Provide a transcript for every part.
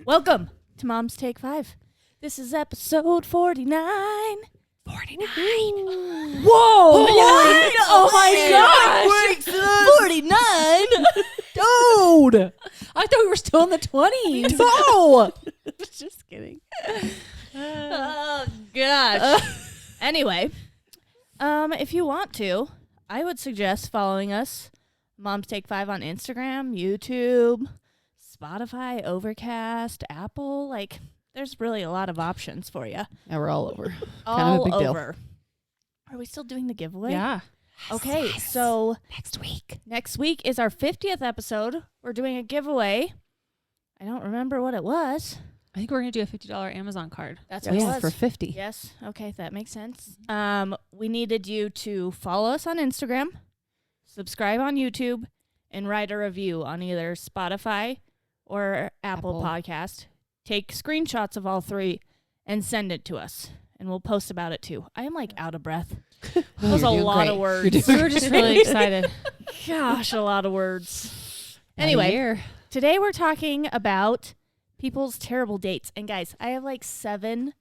Welcome to Mom's Take 5. This is episode 49. 49. Whoa! What? Oh my gosh! 49? Dude! I thought we were still in the 20s. No! Just kidding. Oh gosh. Anyway, if you want to, I would suggest following us, Mom's Take 5 on Instagram, YouTube, Spotify, Overcast, Apple. Like, there's really a lot of options for you. Yeah, we're all over. All Kind of a big deal. over. Are we still doing the giveaway? Yeah. Okay, so Next week. next week is our 50th episode. We're doing a giveaway. I don't remember what it was. I think we're going to do a $50 Amazon card. That's Oh, what it yeah, was. for 50. Yes. Okay, that makes sense. We needed you to follow us on Instagram, subscribe on YouTube, and write a review on either Spotify or Apple Podcast. Take screenshots of all three and send it to us, and we'll post about it too. I am like out of breath. That was a You're doing lot great. of words. You're doing We were just really excited. Gosh, a lot of words. Not a Anyway, year. today we're talking about people's terrible dates. And guys, I have like 7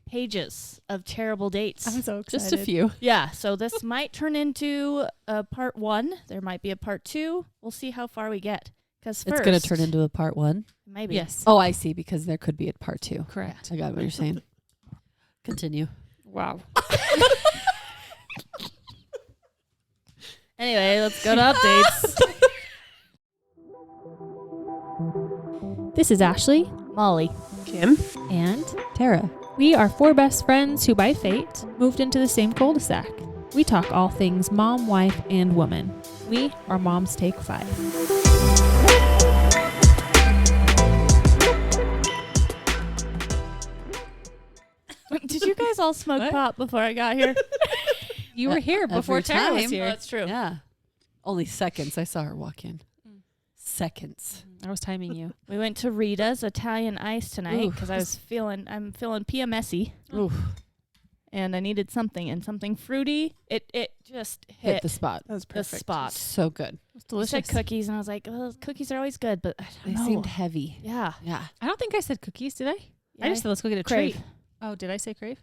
pages of terrible dates. I'm so excited. Just a few. Yeah, so this might turn into a part 1. There might be a part 2. We'll see how far we get. Because It's going to turn into a part 1. maybe. Yes. Oh, I see, because there could be a part 2. Correct. I got what you're saying. Continue. Wow. Anyway, let's go to updates. This is Ashley, Molly. Kim. and Tara. we are 4 best friends who, by fate, moved into the same cul-de-sac. We talk all things mom, wife, and woman. We are Mom's Take 5. Did you guys all smoke What? pot before I got here? You were here before Every Tara was time. here. That's true. Yeah. Only seconds. I saw her walk in. Mm. Seconds. I was timing you. We went to Rita's Italian Ice tonight Ooh. because I'm feeling PMSy Oof. and I needed something fruity. It just Hit hit the spot. That was the perfect. spot. So good. It was You said delicious. cookies, and I was like, well, cookies are always good, but I They don't know. seemed heavy. Yeah. Yeah. I don't think I said cookies, did I? Yeah, I just said let's go get a crave. treat. Oh, did I say crave?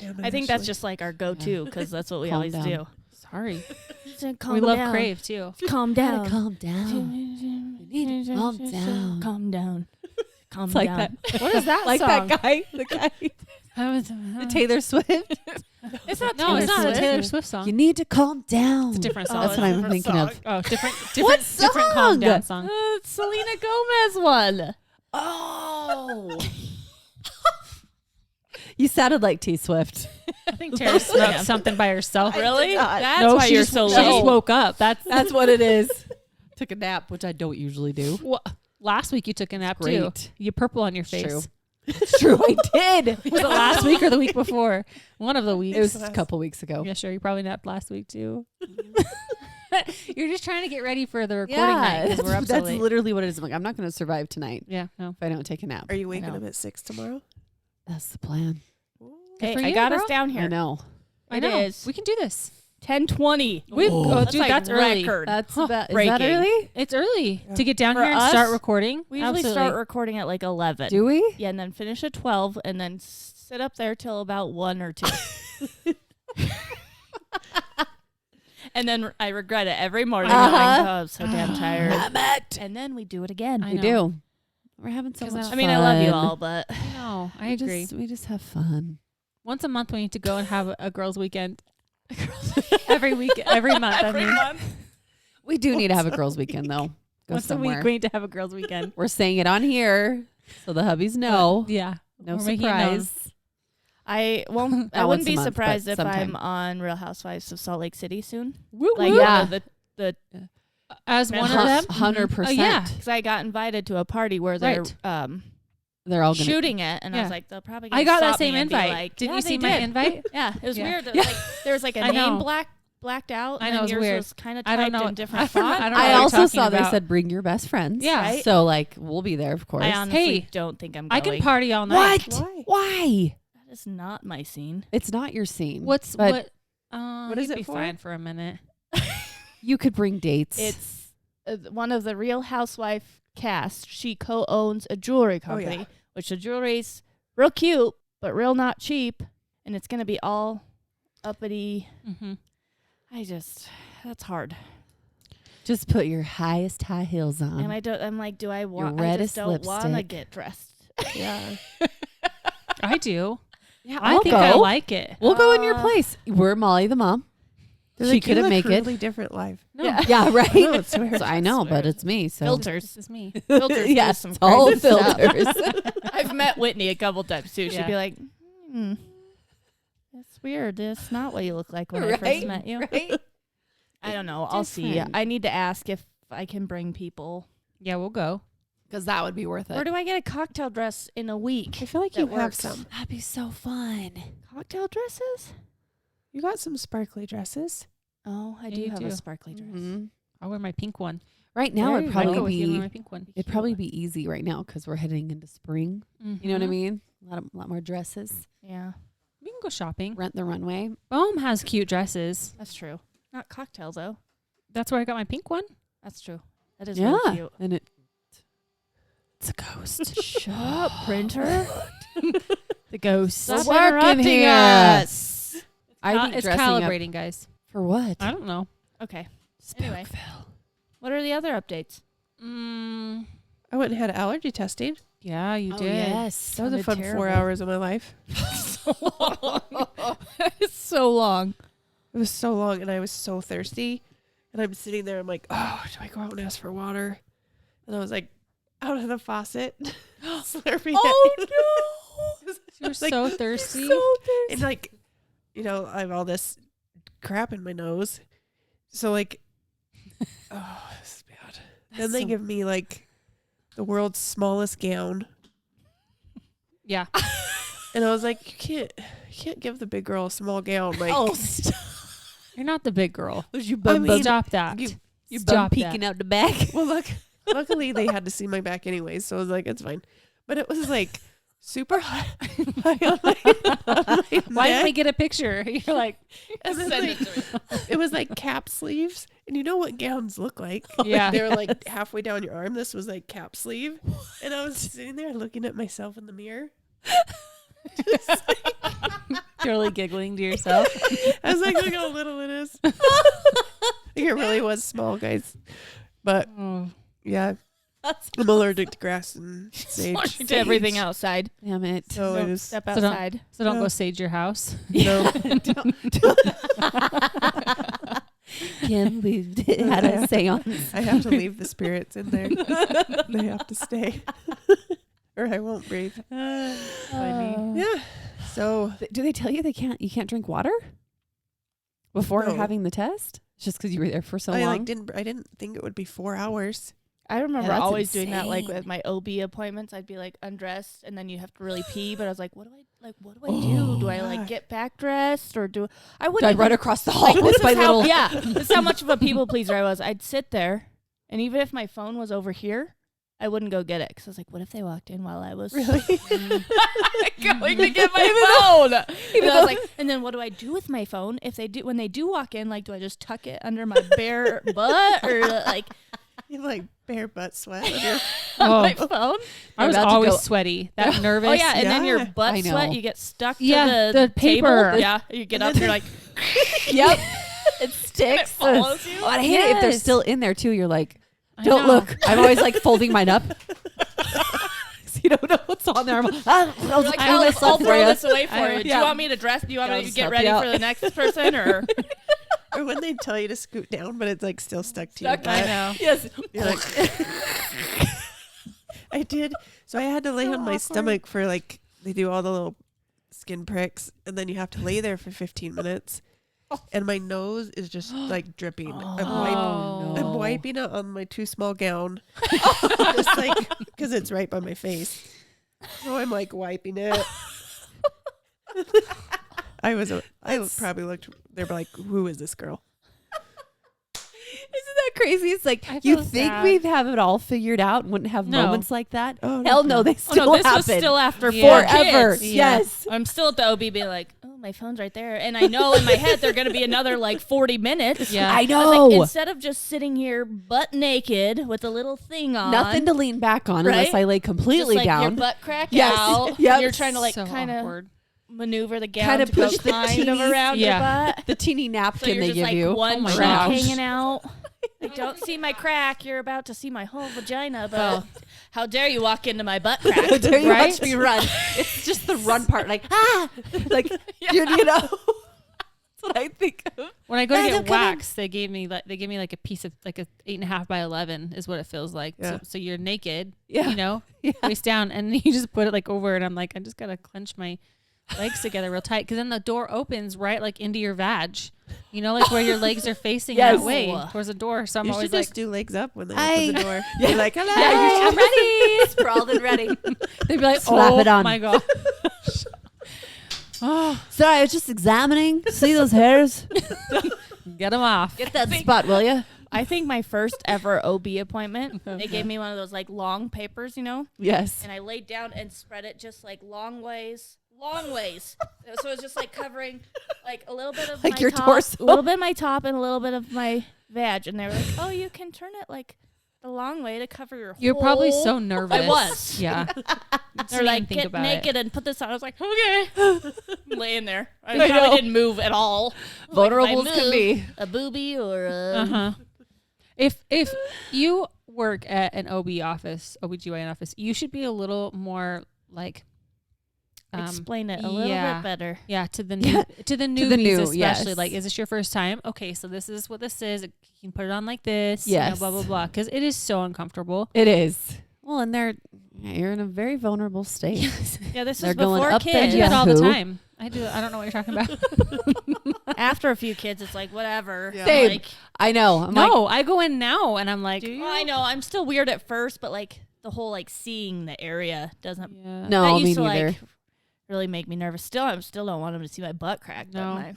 Damn, I think that's Ashley. just like our go-to because that's what we Calm always down. do. Sorry. Calm we love down. crave too. Calm Gotta down. calm down. You need to calm down. Calm down. Calm It's like down. that. What is that Like song? that guy. The guy. The Taylor Swift. It's not No, Taylor it's not a Swift. Taylor Swift song. You need to calm down. It's a different Oh, song. That's what I'm thinking of. Oh, different What different calm song? down song. It's Selena Gomez one. Oh. You sounded like T Swift. I think Tara smoked something by herself. Really? not. That's No, why she you're just, so she late. just woke up. That's That's what it is. Took a nap, which I don't usually do. last week you took a nap too. Great. You purple on your It's face. true. It's true. I did. Was it last week or the week before? One of the weeks. It was a couple weeks ago. Yeah, sure. You probably napped last week too. You're just trying to get ready for the recording night because we're up so that's late. literally what it is. I'm like, I'm not going to survive tonight Yeah, no. if I don't take a nap. Are you waking know. up at 6 tomorrow? That's the plan. Okay, for I you, got us girl. down I here. know. I It know. is. We can do this. 10:20. Oh. Dude, like that's early. record. That's Huh. about, is that Breaking. early? It's early Yeah. to get down For here and us, start recording. We usually Absolutely. start recording at like 11. Do we? Yeah, and then finish at 12 and then sit up there till about 1 or 2. And then I regret it every morning. Uh-huh. I'm like, oh, I'm so damn tired. Damn it. And then we do it again. I We know. do. We're having so 'Cause much I I mean, I love you all, fun. but No, I We agree. we just have fun. Once a month we need to go and have a girls' weekend. every month. I mean, We do need to have a girls' weekend, though. Go once somewhere. a week we need to have a girls' weekend. We're saying it on here so the hubbies know. Yeah. No we're making it known. surprise. I won't. I Not wouldn't once a be month, surprised but if sometime. I'm on Real Housewives of Salt Lake City soon. Woo, Like, woo. Yeah. the As one Hun- of them. 100%. Oh, yeah. because I got invited to a party where they're Right. They're all going to. shooting it, and I Yeah. was like, they'll probably. I got that stop me same and be invite. Like, Didn't yeah, you they see my did. invite? Yeah, it was Yeah. weird. Yeah. Like, there was like a I name know. blacked out. I and know, then it's yours weird. was kind of I don't typed know. in different I font. don't know I what you're also talking saw they about. said bring your best friends. Yeah. Right? So, like, we'll be there, of course. I honestly Hey, don't think I'm I going. can party all night. What? Why? Why? That is not my scene. It's not your scene. What's But what? What is you'd it be for? fine for a minute. You could bring dates. It's one of the Real Housewife Cast. She co-owns a jewelry Oh, yeah. company, which the jewelry's real cute, but real not cheap. And it's going to be all uppity. Mm-hmm. That's hard. Just put your highest high heels on. And I'm like, do I want, I reddest just don't want to lipstick. get dressed. Yeah. I do. Yeah, I I'll think go. I like it. We'll go in your Uh, place. We're Molly the mom. They're She like, you couldn't look make it. really different live. No, Yeah. Yeah, right. No, it's weird. So I know, but it's me. So Filters. this is me. Filters do yes, some it's all crazy stuff. filters. I've met Whitney a couple times too. She'd Yeah. be like, that's weird. That's not what you look like when I first Right, met you. right? I don't know. I'll see. Different. I need to ask if I can bring people. Yeah, we'll go. Because that would be worth Where it. do I get a cocktail dress in a week? I feel like That you have works. some. That'd be so fun. Cocktail dresses? You got some sparkly dresses. Oh, I Yeah, do you have do. a sparkly dress. Mhm. I'll wear my pink one. Right now, There it'd you go. I'll go probably with you and wear be my pink one. it'd probably be easy right now because we're heading into spring. You know what I Mhm. mean? A lot more dresses. Yeah, We can go shopping. Rent the runway. Bohm has cute dresses. that's true. Not cocktail though. That's where I got my pink one. That's true. That is Yeah, really cute. and it's a ghost. Shut up, printer. The ghost. Stop We're working interrupting here. us. I think It's dressing up calibrating, guys. for what? I don't know. Okay. Anyway. Spookville. What are the other updates? Mm, I went and had allergy testing. yeah, you Oh, did. yes. That was a Sounded fun terrible. 4 hours of my life. It's so long. It was so long, and I was so thirsty. And I'm sitting there. I'm like, oh, do I go out and ask for water? And I was like, out of the faucet, slurping it. You were Like, so thirsty. And like, you know, I have all this crap in my nose. So like, oh, this is bad. Then they give me like the world's smallest gown. Yeah. And I was like, you can't give the big girl a small gown. Like, stop. You're not the big girl. Was you I mean, Stop that. you- you Stop bum peeking out the back? well, look, luckily they had to see my back anyways. So I was like, it's fine. But it was like super high on my Why didn't we neck. get a picture? You're like, And then, like, it was like cap sleeves. And you know what gowns look like? Yeah. They were like halfway down your arm. This was like cap sleeve. And I was sitting there looking at myself in the mirror. purely giggling to yourself. I was like, look how little it is. It really was small, guys. But Oh. yeah, I'm allergic to grass and sage. To everything outside. Damn it. So I Don't just, step So don't- outside. So don't No. go sage your house. no. Kim, we had a seance. I have to leave the spirits in there. They have to stay. Or I won't breathe. Yeah. So Do they tell you you can't drink water before No. having the test? Just because you were there for so I long? didn't think it would be 4 hours. I remember that's always doing that, like insane. with my OB appointments. I'd be like undressed, and then you have to really pee. But I was like, what do I do? Do I like God. get back dressed, or do I Do wouldn't I run even- across the hall like, with this my is how, little? yeah, this is how much of a people pleaser I was. I'd sit there, and even if my phone was over here, I wouldn't go get it because I was like, what if they walked in while I was Really? going to get my phone? And I was like, and then what do I do with my phone if they do when they do walk in? Like, do I just tuck it under my bare butt or like You like bare butt sweat. on your- Oh, my phone? I was about to always go- sweaty. That nervous. Oh yeah, and then your Yeah. butt I know. sweat, you get stuck Yeah, to the paper. table. Yeah, you get And up, then you're like, Yep. It sticks. follows you. Oh, I hate it if they're Yes. still in there too. You're like, I don't know. look. I'm always like folding mine up. So you don't know what's on there. I'm like, I'll Like, I I'll almost throw left for you. this away for I- you. Do yeah. you want me to dress? Do you want me I'll to just get help ready you out. for the next person? Or Or when they tell you to scoot down, but it's like still stuck to Stuck, your I butt. know. Yes. You're like, I did. So I had to lay So on my awkward. stomach for like, they do all the little skin pricks, and then you have to lay there for 15 minutes. And my nose is just like dripping. Oh, I'm wiping it on my too small gown, just like because it's right by my face. So I'm like wiping it. I probably looked. They're like, "Who is this girl?" Isn't that crazy? It's like I you feel think sad. we'd have it all figured out and wouldn't have No. moments like that. Oh, Hell no, they oh still no, this happen was still after Yeah. four forever. kids. Yeah. Yes. I'm still at the OB being like, oh my phone's right there. And I know in my head they're going to be another like 40 minutes. Yeah. I I know. was like, instead of just sitting here butt naked with a little thing on. Nothing to lean back on unless Right? I lay just completely like your down. butt crack Yes. out. Yep. You're trying to like So kind of awkward. maneuver the gown Kinda to go push the kind of teenies. around your Yeah. butt. The teeny So napkin you're they just give like you. one my cheek gosh. hanging out. I don't see my crack. You're about to see my whole vagina, but Oh. how dare you walk into my butt crack? How dare you Right? watch me run? It's just the run part, like like you know. That's what I think of. When I go to Guys, get I'm coming. waxed, they gave me like a piece of like a 8.5 by 11 is what it feels like. Yeah. So you're naked, Yeah. you know, Yeah. waist down, and you just put it like over, and I'm like, I just gotta clench my legs together real tight, because then the door opens right like into your vag, you know, like where your legs are facing Yes. that way towards the door. So I'm You always should like, just do legs up when they Hi. open the door. Yeah. You're like, hello. Yeah, I'm ready. Sprawled and ready. they'd be like, Slap oh it on. my god. Oh, Sorry, I was just examining. See those hairs? get them off. Get that spot, will you? I think my first ever OB appointment, they gave me one of those like long papers, you know, Yes. and I laid down and spread it just like long ways. So it's just like covering like a little bit of Like my your top, torso. a little bit of my top, and a little bit of my vag. And they were like, "Oh, you can turn it like the long way to cover your." You're probably whole-" so nervous. was. Yeah. They're like, think "Get about naked and put this on." I was like, "Okay." I'm laying there. I I probably know. didn't move at all. Vulnerable Like, if I can move, be. a boobie or a. Uh-huh. If you work at an OBGYN office, you should be a little more like Explain it a little bit better. Yeah, to the Yeah. to the newbies To the new, especially. yes. Like, is this your first time? Okay, so this is what this is. You can put it on like this. Yes. Blah blah blah. Because it is so uncomfortable. It is. Well, and you're in a very vulnerable state. Yeah, this They're is going before up and I kids. do it all the Yahoo. time. I don't know what you're talking about. After a few kids, it's like whatever. Yeah. Same. Like, I know. I'm like, No, I go in now and I'm like, well, I know I'm still weird at first, but like the whole like seeing the area doesn't. yeah. no, that me used to neither. like really make me nervous. I still don't want them to see my butt crack. No.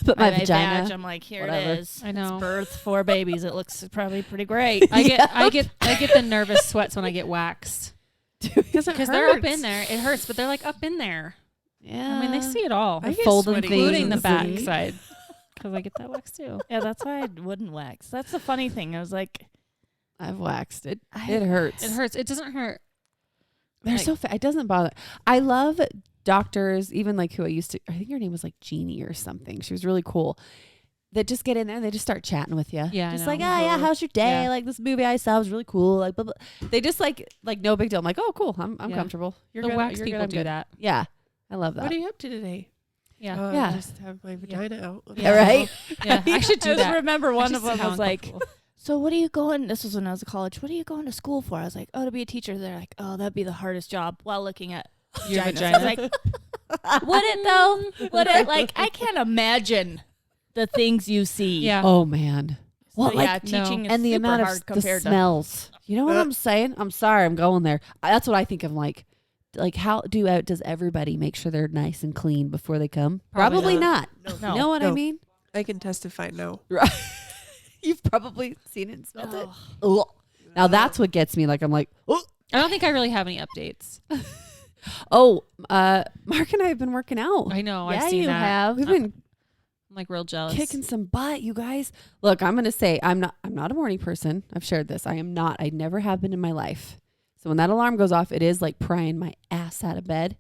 But my my vagina. vag, I'm like, here whatever. it is. I know. It's birth, 4 babies. It looks probably pretty great. I get the nervous sweats when I get waxed Because because they're up in there. It hurts, but they're like up in there. Yeah. I mean, they see it all, I get folding sweaty things. including the things. back side, because I get that wax too. Yeah, that's why I wouldn't wax. That's the funny thing. I was like, I've waxed it. It hurts. It hurts. It doesn't hurt. They're Like- so it doesn't bother. I love doctors, even like who I used to. I think her name was like Jeannie or something. She was really cool. That just get in there and they just start chatting with you. Yeah, I just know. like, oh yeah, how's your day? Yeah. Like this movie I saw was really cool. Like, blah, blah. They just like no big deal. I'm like, oh cool, I'm Yeah. comfortable. You're The good. wax You're people good. I'm do good. that. Yeah, I love that. What are you up to today? Yeah. Yeah. Just have my vagina out. Yeah. Right? Yeah, I should I do just that. remember one I of just see them how was like, uncomfortable. so what are you going? This was when I was in college. What are you going to school for? I was like, oh, to be a teacher. They're like, oh, that'd be the hardest job. While looking at Your vaginas. I was vagina. like, would it though? Would it? Like, I can't imagine the things you see. Yeah. Oh man. So, Well, yeah, like teaching is and the super amount hard of the compared smells. You know what I'm saying? I'm sorry, I'm going there. That's what I think of. Like how does everybody make sure they're nice and clean before they come? Probably Probably not. No. No. You know what I No. mean? I can testify no. Right. You've probably seen it and smelled it. Ugh. Ugh. Now that's what gets me. Like I'm like, oh, I don't think I really have any updates. Mark and I have been working out. I know. Yeah, I've seen you that. have. We've been I'm like real jealous. kicking some butt, you guys. Look, I'm gonna say I'm not a morning person. I've shared this. I am not. I never have been in my life. So when that alarm goes off, it is like prying my ass out of bed.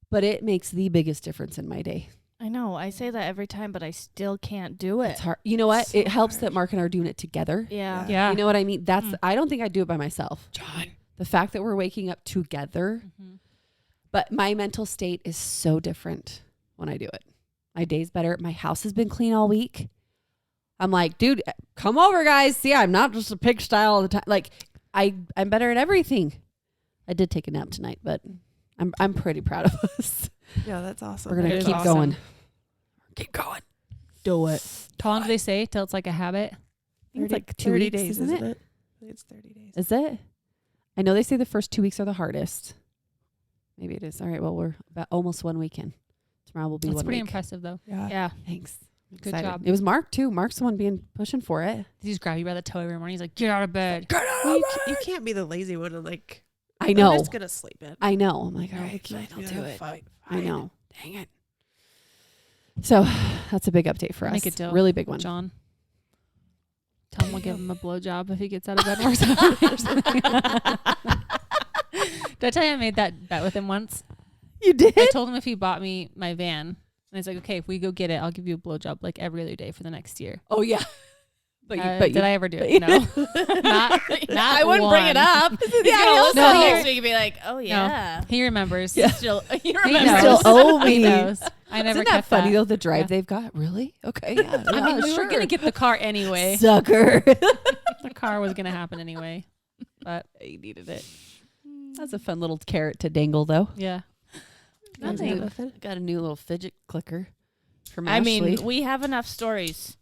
But it makes the biggest difference in my day. I know. I say that every time, but I still can't do it. It's hard. You know what? So It helps hard. that Mark and I are doing it together. Yeah. Yeah. You know what I mean? That's Mm. I don't think I'd do it by myself. John. The fact that we're waking up together, Mhm. but my mental state is so different when I do it. My day's better. My house has been clean all week. I'm like, dude, come over, guys. See, I'm not just a pigsty all the time. Like, I'm better at everything. I did take a nap tonight, but I'm pretty proud of us. Yeah, that's awesome. We're gonna It is keep awesome. going. Keep going. Do it. How long do they say till it's like a habit? I think it's like 2 30 weeks, days, isn't it? I think it's 30 days. Is it? I know they say the first 2 weeks are the hardest. Maybe it is. All right. Well, we're about almost 1 week in. Tomorrow will be That's 1 pretty week. impressive, though. Yeah. Yeah. Thanks. I'm Good excited. job. It was Mark too. Mark's the one pushing for it. He just grab you by the toe every morning. He's like, "Get out of bed." Well, you can't be the lazy one and like, I know. I'm just going to sleep in. I know. I'm like, all No, right, you fine, can't I'll be do like, it. "Fine, I fine." know. Dang it. So that's a big update for us. Make a deal. Really big one. John. Tell him we'll give him a blowjob if he gets out of bed more time. Did I tell you I made that bet with him once? You did? I told him if he bought me my van, and he's like, okay, if we go get it, I'll give you a blowjob like every other day for the next year. Oh yeah. But Did I ever do it? No. not I wouldn't bring it one. up. Yeah, He'll listen no, here he- so you can be like, oh yeah. He remembers. Yeah. Still, you He remember. knows. still owe He me. knows. I never Isn't that kept funny that. though? The drive Yeah. they've got. Really? Okay. Yeah. I mean, we were gonna get the car anyway. sucker. The car was gonna happen anyway, but You needed it. That's a fun little carrot to dangle, though. yeah. Nothing. Got a new little fidget clicker from I Ashley. mean, we have enough stories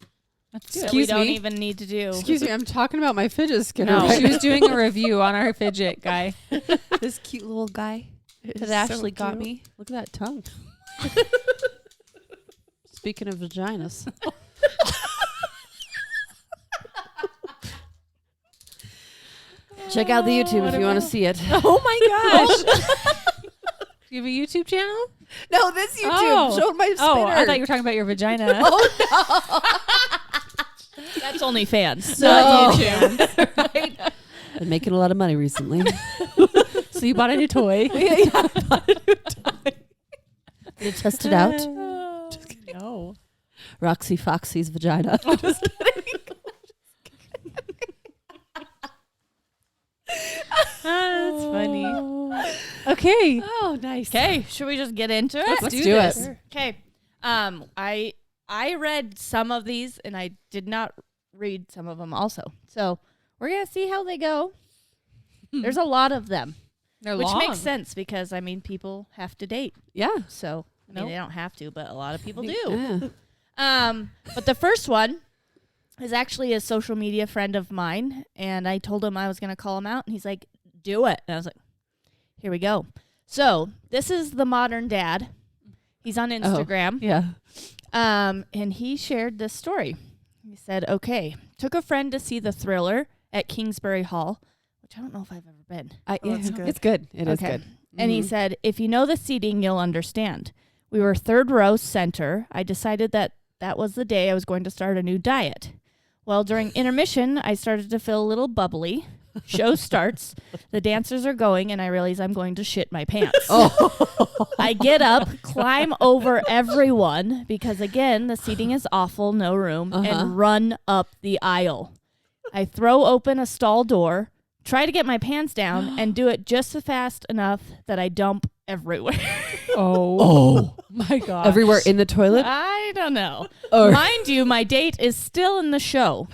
That's that good. we Excuse don't me? even need to do. Excuse me, I'm talking about my fidget spinner. No, right she was doing a review on our fidget guy. now. This cute little guy that Ashley got me. Look at that tongue. Speaking of vaginas. Check out the YouTube if you want to see it. Oh my gosh! You have a YouTube channel? No, this YouTube. Oh. Showed my spinner. Oh, I thought you were talking about your vagina. That's OnlyFans. No. Not YouTube. Right? Been making a lot of money recently. So you bought a new toy? Did it test it out? No. Roxy Foxy's vagina. Just That's funny. Okay. Oh, nice. Okay, should we just get into it? Let's do do this. it. Okay. I read some of these and I did not read some of them also. So we're gonna see how they go. There's a lot of them, They're which long. makes sense because I mean people have to date. Yeah. So I mean Nope. they don't have to, but a lot of people do. Yeah. But the first one is actually a social media friend of mine, and I told him I was gonna call him out, and he's like, "Do it." And I was like, "Here we go." So this is the modern dad. He's on Instagram. Yeah. And he shared this story. He said, okay, took a friend to see The Thriller at Kingsbury Hall, which I don't know if I've ever been. it's good. It's good. It is Okay. good. And he Mhm. said, if you know the seating, you'll understand. We were third row center. I decided that was the day I was going to start a new diet. Well, during intermission, I started to feel a little bubbly. Show starts. The dancers are going, and I realize I'm going to shit my pants. Oh. I get up, climb over everyone because, again, the seating is awful, no room, and run up the aisle. I throw open a stall door, try to get my pants down, and do it just fast enough that I dump everywhere. Oh my god! Everywhere in the toilet? I don't know. Or Mind you, my date is still in the show.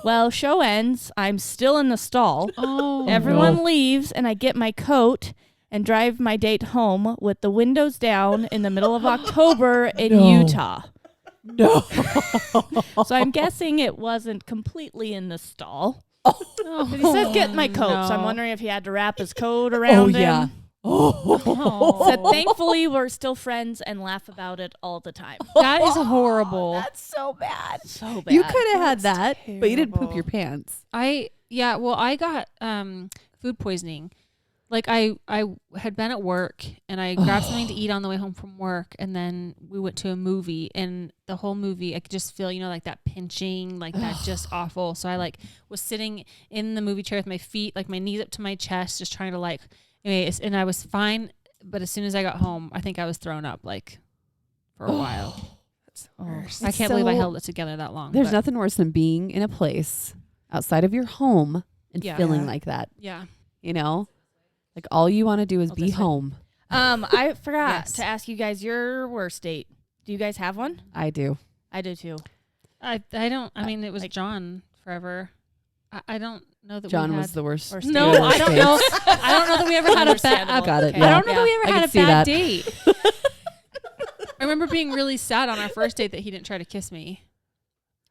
Well, show ends. I'm still in the stall. Oh, Everyone leaves, and I get my coat and drive my date home with the windows down in the middle of October in No. Utah. no. So I'm guessing it wasn't completely in the stall. Oh, But he said get my coat, so I'm no. wondering if he had to wrap his coat around yeah. him. Oh. Said thankfully we're still friends and laugh about it all the time. That is horrible. That's so bad. So bad. You could have had that, That's but you didn't poop terrible. your pants. I got food poisoning. Like I had been at work and I grabbed something to eat on the way home from work, and then we went to a movie, and the whole movie I could just feel, like that pinching, like that just awful. So I was sitting in the movie chair with my feet, like my knees up to my chest, just trying to and I was fine, but as soon as I got home, I think I was thrown up for a while. That's the worst. I It's can't believe I so- held it together that long. There's but nothing worse than being in a place outside of your home and Yeah. feeling Yeah. like that. yeah. Like all you want to do is Oh, be this way. home. I forgot Yes. to ask you guys your worst date. Do you guys have one? I do. I do too. I don't. I mean, it was like- John forever. I don't know that John we had. was the worst. worst No, the I worst don't date. know. I don't know that we ever had a bad. Understandable. Got it, Okay. yeah. I don't know that we ever I had can a see bad that. date. I remember being really sad on our first date that he didn't try to kiss me,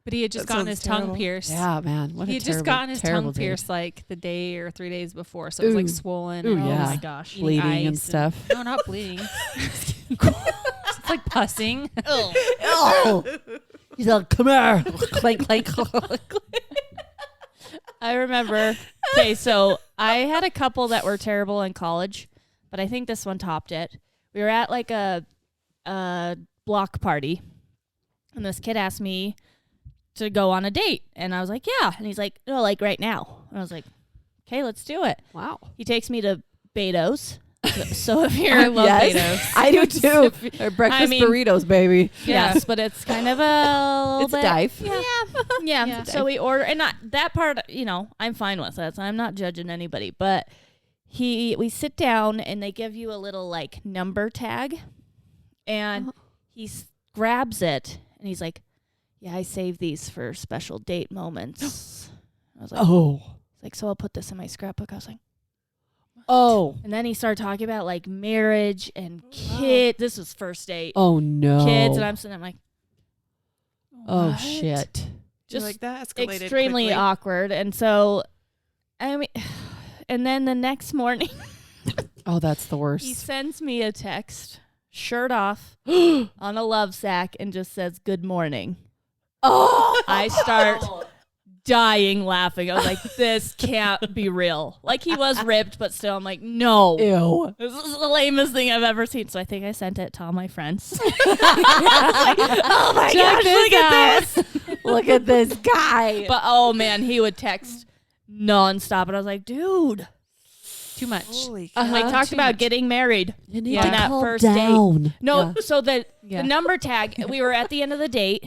but he had just That gotten his sounds tongue terrible. pierced. Yeah, man. What he a had just terrible, gotten his terrible tongue date. pierced the day or 3 days before, so it was Ooh. swollen. Ooh, and, yeah. Oh my gosh, eating Bleeding and ice stuff. No, not bleeding. It's like pussing. Oh. He's like, come here. Clank, clank. I remember. Okay, so I had a couple that were terrible in college, but I think this one topped it. We were at a block party, And this kid asked me to go on a date. And I was like, yeah. And he's like, no, like right now. And I was like, okay, let's do it. Wow. He takes me to Beto's. So if you're, I love Yes. Beto's. I do too. They're breakfast I mean- burritos, baby. yes, but it's kind of a little It's a bit. dive. Yeah. Yeah. So we order, and not that part, you know, I'm fine with that. So I'm not judging anybody, but we sit down and they give you a little like number tag, and he grabs it and he's like, yeah, I save these for special date moments. I was like, Oh. He's like, so I'll put this in my scrapbook. I was like, Oh. and then he started talking about like marriage and kid. This was first date. Oh no. Kids, and I'm sitting there, I'm like, Oh what? shit. Just Just like that escalated extremely quickly. awkward. And so, I mean, and then the next morning, Oh, that's the he worst. sends me a text, shirt off, on a love sack, and just says, good morning. Oh. I start dying laughing. I was like, this can't be real. Like, he was ripped, but still, I'm like, no. Ew. This is the lamest thing I've ever seen. So I think I sent it to all my friends. Oh my Check gosh, this look at out. this. Look at this guy. But oh man, he would text nonstop. And I was like, dude. Too much. Holy Uh-huh. We cow. talked too about much. getting married. You need Yeah. to On that calm first date. down. No, Yeah. so the Yeah. number tag, we were at the end of the date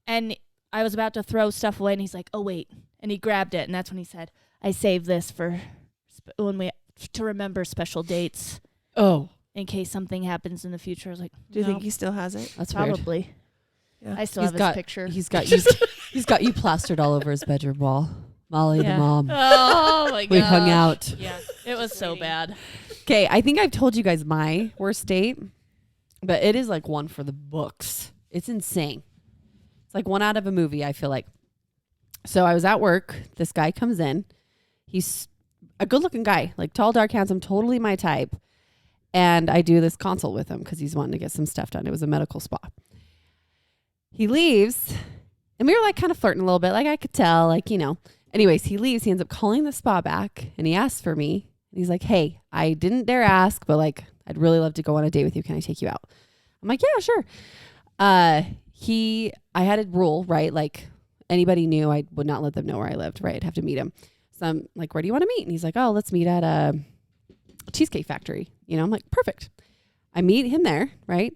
and I was about to throw stuff away and he's like, oh wait. And he grabbed it and that's when he said, I saved this for to remember special dates Oh. in case something happens in the future. I was like, Do you no, think he still has it? That's weird. probably. Yeah. I still He's have got- his picture. He's got you plastered all over his bedroom wall. Molly Yeah. the mom. Oh my god. We hung out. Yeah, it was so bad. Okay, I think I've told you guys my worst date, but it is like one for the books. It's insane. It's like one out of a movie, I feel like. So I was at work. This guy comes in. He's a good-looking guy, like tall, dark, handsome, totally my type. And I do this consult with him because he's wanting to get some stuff done. It was a medical spa. He leaves, and we were like kind of flirting a little bit. Like I could tell, like, you know. Anyways, he leaves. He ends up calling the spa back, and he asks for me. And he's like, hey, I didn't dare ask, but like, I'd really love to go on a date with you. Can I take you out? I'm like, yeah, sure. I had a rule, right? Like anybody knew, I would not let them know where I lived, right? I'd have to meet him. So I'm like, where do you want to meet? And he's like, oh, let's meet at a Cheesecake Factory. You know, I'm like, perfect. I meet him there, right?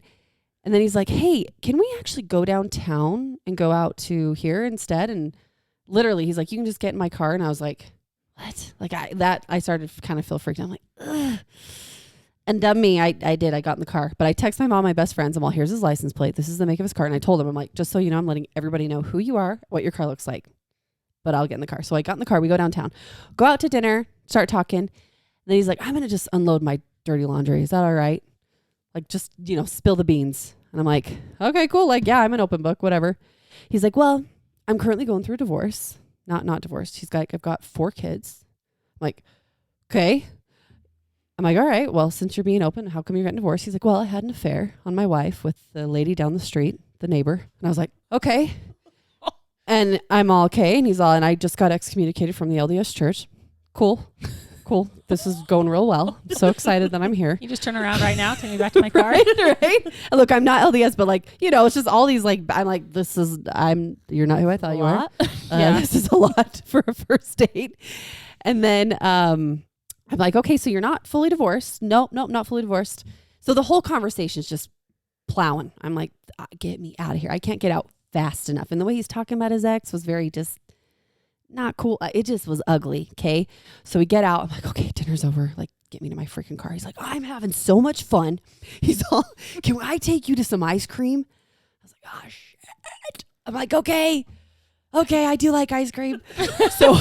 And then he's like, hey, can we actually go downtown and go out to here instead? And literally, he's like, you can just get in my car. And I was like, what? Like I started to kind of feel freaked out. I'm like, ugh. And dumb me, I did. I got in the car. But I text my mom, my best friends. I'm all, here's his license plate. This is the make of his car. And I told him, I'm like, just so you know, I'm letting everybody know who you are, what your car looks like. But I'll get in the car. So I got in the car. We go downtown. Go out to dinner. Start talking. And then he's like, I'm going to just unload my dirty laundry. Is that all right? Like, just, you know, spill the beans. And I'm like, okay, cool. Like, yeah, I'm an open book, whatever. He's like, well, I'm currently going through a divorce. Not divorced. He's like, I've got 4 kids. I'm like, okay. I'm like, all right, well, since you're being open, how come you're getting divorced? He's like, well, I had an affair on my wife with the lady down the street, the neighbor. And I was like, okay. And I'm all okay. And he's all, and I just got excommunicated from the LDS church. Cool. This is going real well. I'm so excited that I'm here. You just turn around right now, take me back to my car. right? And look, I'm not LDS, but like, you know, it's just all these like, I'm like, you're not who I thought you were. Yeah. This is a lot for a first date. And then I'm like, okay, so you're not fully divorced. Nope, not fully divorced. So the whole conversation is just plowing. I'm like, get me out of here. I can't get out fast enough. And the way he's talking about his ex was very just not cool. It just was ugly. Okay. So we get out. I'm like, okay, dinner's over. Like, get me to my freaking car. He's like, I'm having so much fun. He's all, can I take you to some ice cream? I was like, oh, shit. I'm like, okay, I do like ice cream. So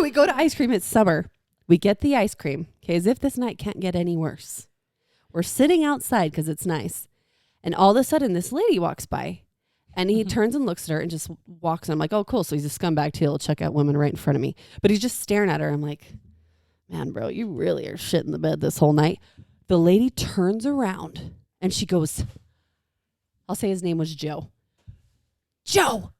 we go to ice cream. It's summer. We get the ice cream. Okay. As if this night can't get any worse. We're sitting outside because it's nice. And all of a sudden, this lady walks by. And he turns and looks at her and just walks. And I'm like, oh, cool. So he's a scumbag too. He'll check out women right in front of me. But he's just staring at her. I'm like, man, bro, you really are shit in the bed this whole night. The lady turns around and she goes, I'll say his name was Joe. Joe,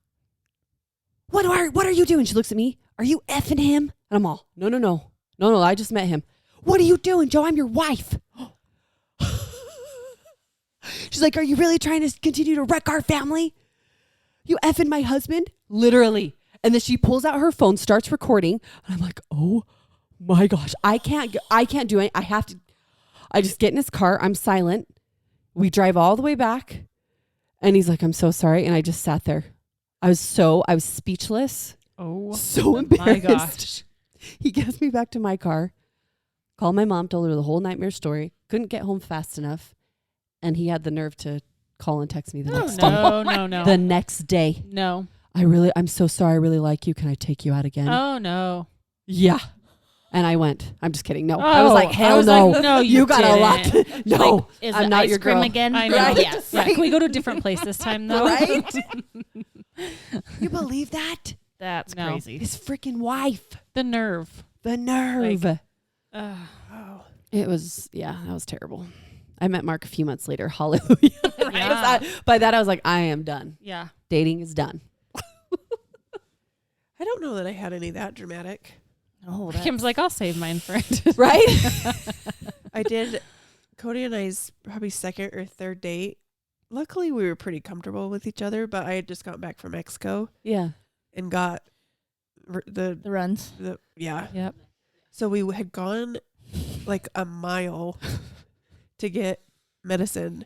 what are you doing? She looks at me. Are you effing him? And I'm all, no. I just met him. What are you doing, Joe? I'm your wife. She's like, are you really trying to continue to wreck our family? You effing my husband? Literally. And then she pulls out her phone, starts recording. And I'm like, oh my gosh, I can't do it. I just get in his car. I'm silent. We drive all the way back. And he's like, I'm so sorry. And I just sat there. I was speechless. Oh, So embarrassed. my gosh. He gets me back to my car. Called my mom, told her the whole nightmare story. Couldn't get home fast enough. And he had the nerve to call and text me the next day. No. The next day. No. I'm so sorry. I really like you. Can I take you out again? Oh, no. Yeah. And I went. I'm just kidding. No. I was like, I hell was no. like, no, you got a didn't. lot. No. Like, is I'm it not ice your cream girl. again? I know. Right? Yes. Yeah, can we go to a different place this time, though? Right? You believe that? That's No. crazy. His freaking wife. The nerve. The nerve. Oh. It was, that was terrible. I met Mark a few months later. Hallelujah. Right? Yeah. By that, I was like, I am done. Yeah. Dating is done. I don't know that I had any that dramatic. Oh, Kim's like, I'll save mine for it. Right? I did Cody and I's probably second or third date. Luckily, we were pretty comfortable with each other, but I had just gotten back from Mexico Yeah. and got the runs. yeah. Yep. So we had gone like a mile to get medicine,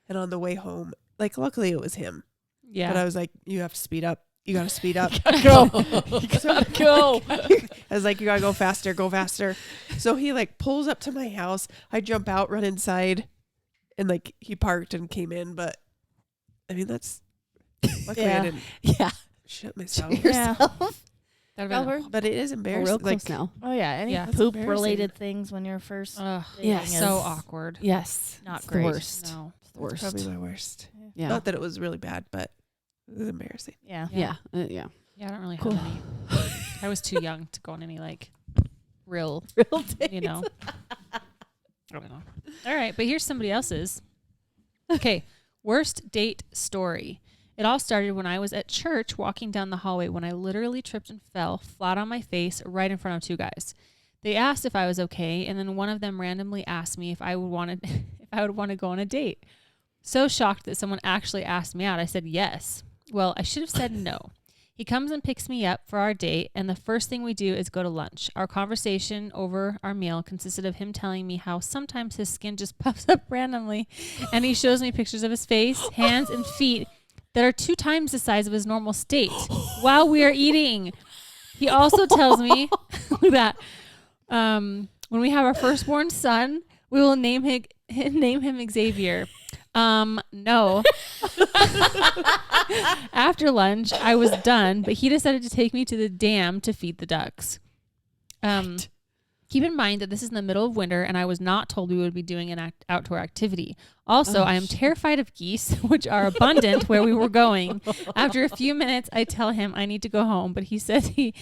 and on the way home, like luckily it was him. Yeah. But I was like, you have to speed up. You got to speed up. go. Go. I was like, you got to go faster. So he like pulls up to my house. I jump out, run inside, and like he parked and came in. But I mean, that's luckily Yeah. I didn't Yeah. shit myself. Yourself. That'd Robert? But it is We're embarrassing. real close Like, now. Oh yeah, any Yeah. That's poop embarrassing. related things when you're first Ugh. dating Yes. is So awkward. Yes. not It's great. The worst. No. It's the worst. probably my worst. Yeah. Not that it was really bad, but it was embarrassing. Yeah. Yeah. Yeah. Yeah, I don't really Cool. have any. I was too young to go on any like real, Real you know. I don't know. All right, but here's somebody else's. Okay, worst date story. It all started when I was at church walking down the hallway when I literally tripped and fell flat on my face right in front of two guys. They asked if I was okay, and then one of them randomly asked me if I would want to go on a date. So shocked that someone actually asked me out, I said yes. Well, I should have said no. He comes and picks me up for our date, and the first thing we do is go to lunch. Our conversation over our meal consisted of him telling me how sometimes his skin just puffs up randomly, and he shows me pictures of his face, hands, and feet that are 2 times the size of his normal state while we are eating. He also tells me that when we have our firstborn son, we will name him Xavier. No. After lunch, I was done, but he decided to take me to the dam to feed the ducks. Keep in mind that this is in the middle of winter, and I was not told we would be doing an outdoor activity. Also, I am terrified of geese, which are abundant where we were going. After a few minutes, I tell him I need to go home, but he says he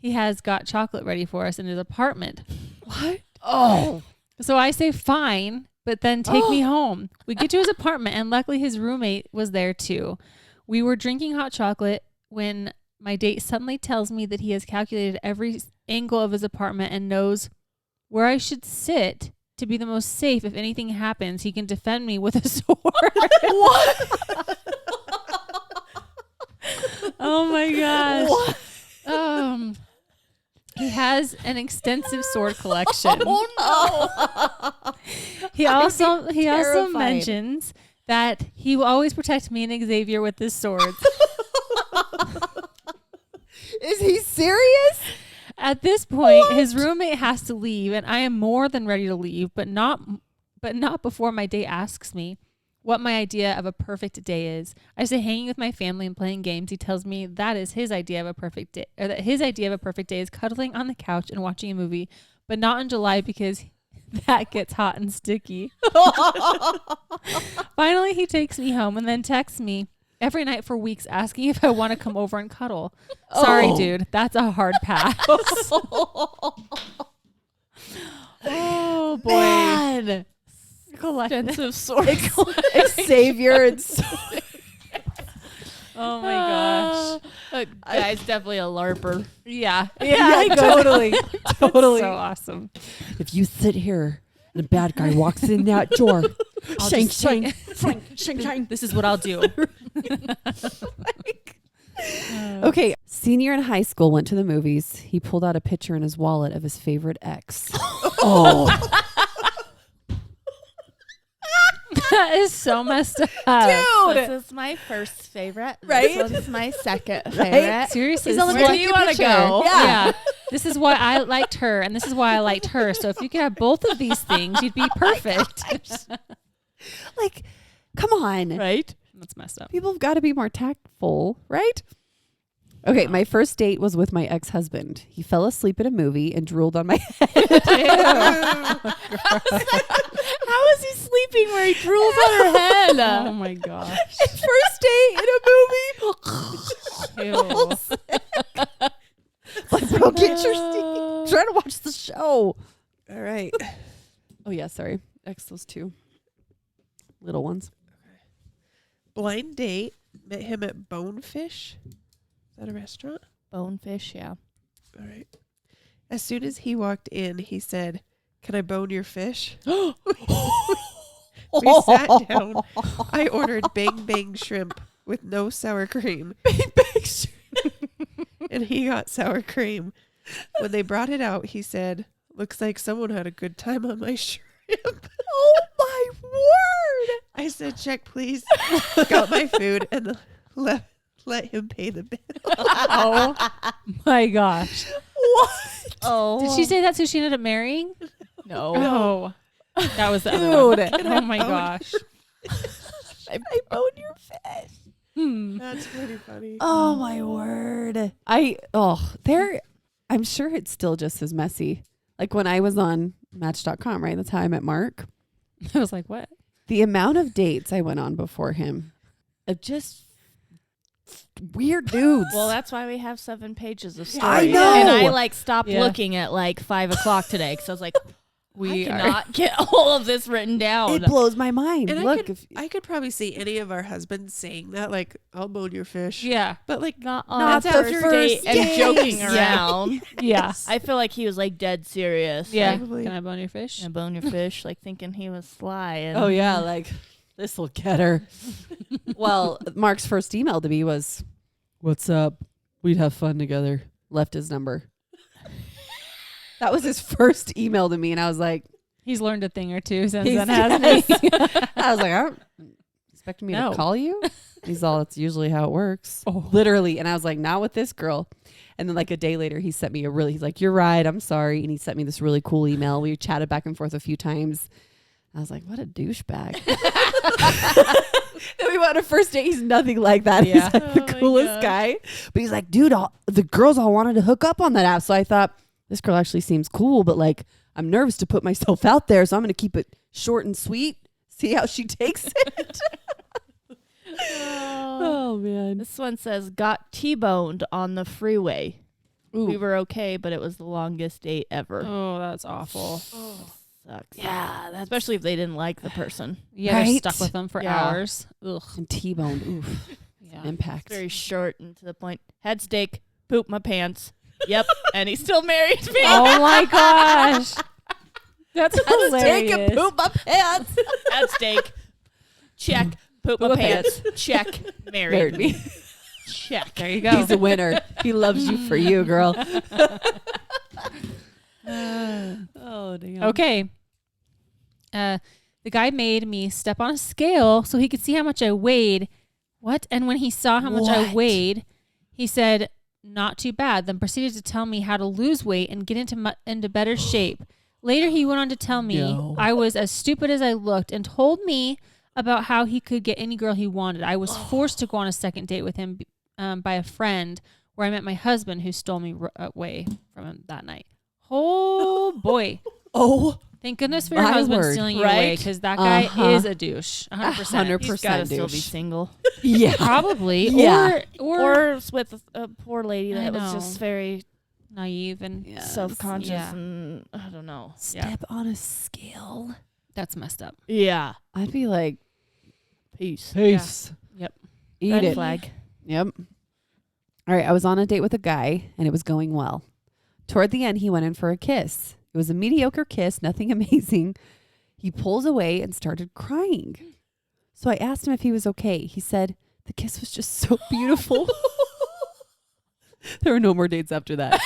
has got chocolate ready for us in his apartment. What? Oh. So I say fine, but then take me home. We get to his apartment, and luckily his roommate was there too. We were drinking hot chocolate when my date suddenly tells me that he has calculated every angle of his apartment and knows where I should sit to be the most safe. If anything happens, he can defend me with a sword. What? Oh my gosh. What? He has an extensive sword collection. Oh no. He also terrified. mentions that he will always protect me and Xavier with his sword. Is he serious? At this point, his roommate has to leave, and I am more than ready to leave, but not before my date asks me what my idea of a perfect day is. I say hanging with my family and playing games. He tells me that is his idea of a perfect day, or that his idea of a perfect day is cuddling on the couch and watching a movie, but not in July because that gets hot and sticky. Finally, he takes me home and then texts me every night for weeks asking if I want to come over and cuddle. Sorry, dude. That's a hard pass. Oh, boy. Man. Extensive sword. Xavier and Oh, my gosh. Guy's definitely a LARPer. Yeah. yeah, totally. Totally. So awesome. If you sit here and a bad guy walks in that door, I'll Shang, just shang, take- shang, shang, shang. This is what I'll do. Okay, senior in high school went to the movies. He pulled out a picture in his wallet of his favorite ex. Oh, That is so messed up. This is my first favorite. Right? This one's my second favorite. Seriously, He's this on is the Where why- do you want to go? Yeah. This is why I liked her, and this is why I liked her. So if you could have both of these things, you'd be perfect. like, come on. Right? That's messed up. People have got to be more tactful, right? Okay, my first date was with my ex-husband. He fell asleep at a movie and drooled on my head. How is he sleeping where he drools on her head? Oh my gosh. First date in a movie. Ew. Like, bro, get your seat. Try to watch the show. All right. Oh yeah, sorry. Those two little ones. Blind date. Met him at Bonefish. Is that a restaurant? Bonefish, yeah. All right. As soon as he walked in, he said, "Can I bone your fish?" We sat down. I ordered bang bang shrimp with no sour cream. Bang bang shrimp. And he got sour cream. When they brought it out, he said, "Looks like someone had a good time on my shrimp." Oh my word! I said, "Check, please." Got my food and let him pay the bill. Oh my gosh. What? Oh. Did she say that's who she ended up marrying? no? Oh. That was the other one. Dude. Oh my gosh. I bone your fish. That's pretty funny. Oh my word. I'm sure it's still just as messy. Like when I was on Match.com, right? That's how I met Mark. I was like, what? The amount of dates I went on before him of just weird dudes. Well, that's why we have 7 pages of stories. I know. And I stopped Yeah. looking at 5 o'clock today because I was like, We I are. cannot get all of this written down. It blows my mind. And Look, I could probably see any of our husbands saying that, like, "I'll bone your fish." Yeah. But like, Not Not on the first first date and date. joking Yeah. around. Yeah. I feel like he was dead serious. Yeah. Probably. Can I bone your fish? And bone your fish, thinking he was sly. And oh yeah, like this will get her. Well, Mark's first email to me was, "What's up? We'd have fun together." Left his number. That was his first email to me, and I was like, He's learned a thing or two since He's- then, hasn't he? I was like, "I don't expect me No. to call you." He's all, "That's usually how it works." Oh. Literally. And I was like, "Not with this girl." And then a day later, he sent me he's like, "You're right. I'm sorry." And he sent me this really cool email. We chatted back and forth a few times. I was like, what a douchebag. Then we went on a first date. He's nothing like that. Yeah. He's like the Oh my coolest gosh. guy. But he's like, dude, the girls all wanted to hook up on that app. So I thought, this girl actually seems cool, but I'm nervous to put myself out there. So I'm going to keep it short and sweet. See how she takes it. Oh, man. This one says, got T-boned on the freeway. We were okay, but it was the longest date ever. Oh, that's awful. Sucks. Yeah, that's Especially if they didn't like the person. Yeah, they're Right? stuck with them for Yeah. hours. Ugh. and T-boned. Oof. Yeah. Impact. Very short and to the point. Head steak, poop my pants. Yep. And he still married me. Oh my gosh. That's Take hilarious. and poop my pants. Head steak. Check. Poop my my pants. Check. Married Married me. me. Check. There you go. He's a winner. He loves you for you, girl. Oh, damn. Okay. The guy made me step on a scale so he could see how much I weighed. What? And when he saw how much I What? weighed, he said, "Not too bad." Then proceeded to tell me how to lose weight and get into better shape. Later, he went on to tell me No. I was as stupid as I looked and told me about how he could get any girl he wanted. I was forced to go on a second date with him by a friend where I met my husband who stole me away from him that night. Oh, boy. Oh, Thank goodness for your My husband word. stealing you away Right? because that guy Uh-huh. is a douche. 100%. He's got to still be douche. single. yeah. Probably. Yeah. Or Or with a poor lady I that was know. just very naive and Yes. self-conscious Yeah. and I don't know. Step on a scale. that's messed up. Yeah. I'd be like, Peace. peace. Yep. Eat Red it. flag. Yep. All right. I was on a date with a guy and it was going well. Toward the end, he went in for a kiss. It was a mediocre kiss, nothing amazing. He pulls away and started crying. So I asked him if he was okay. He said, the kiss was just so beautiful. There were no more dates after that.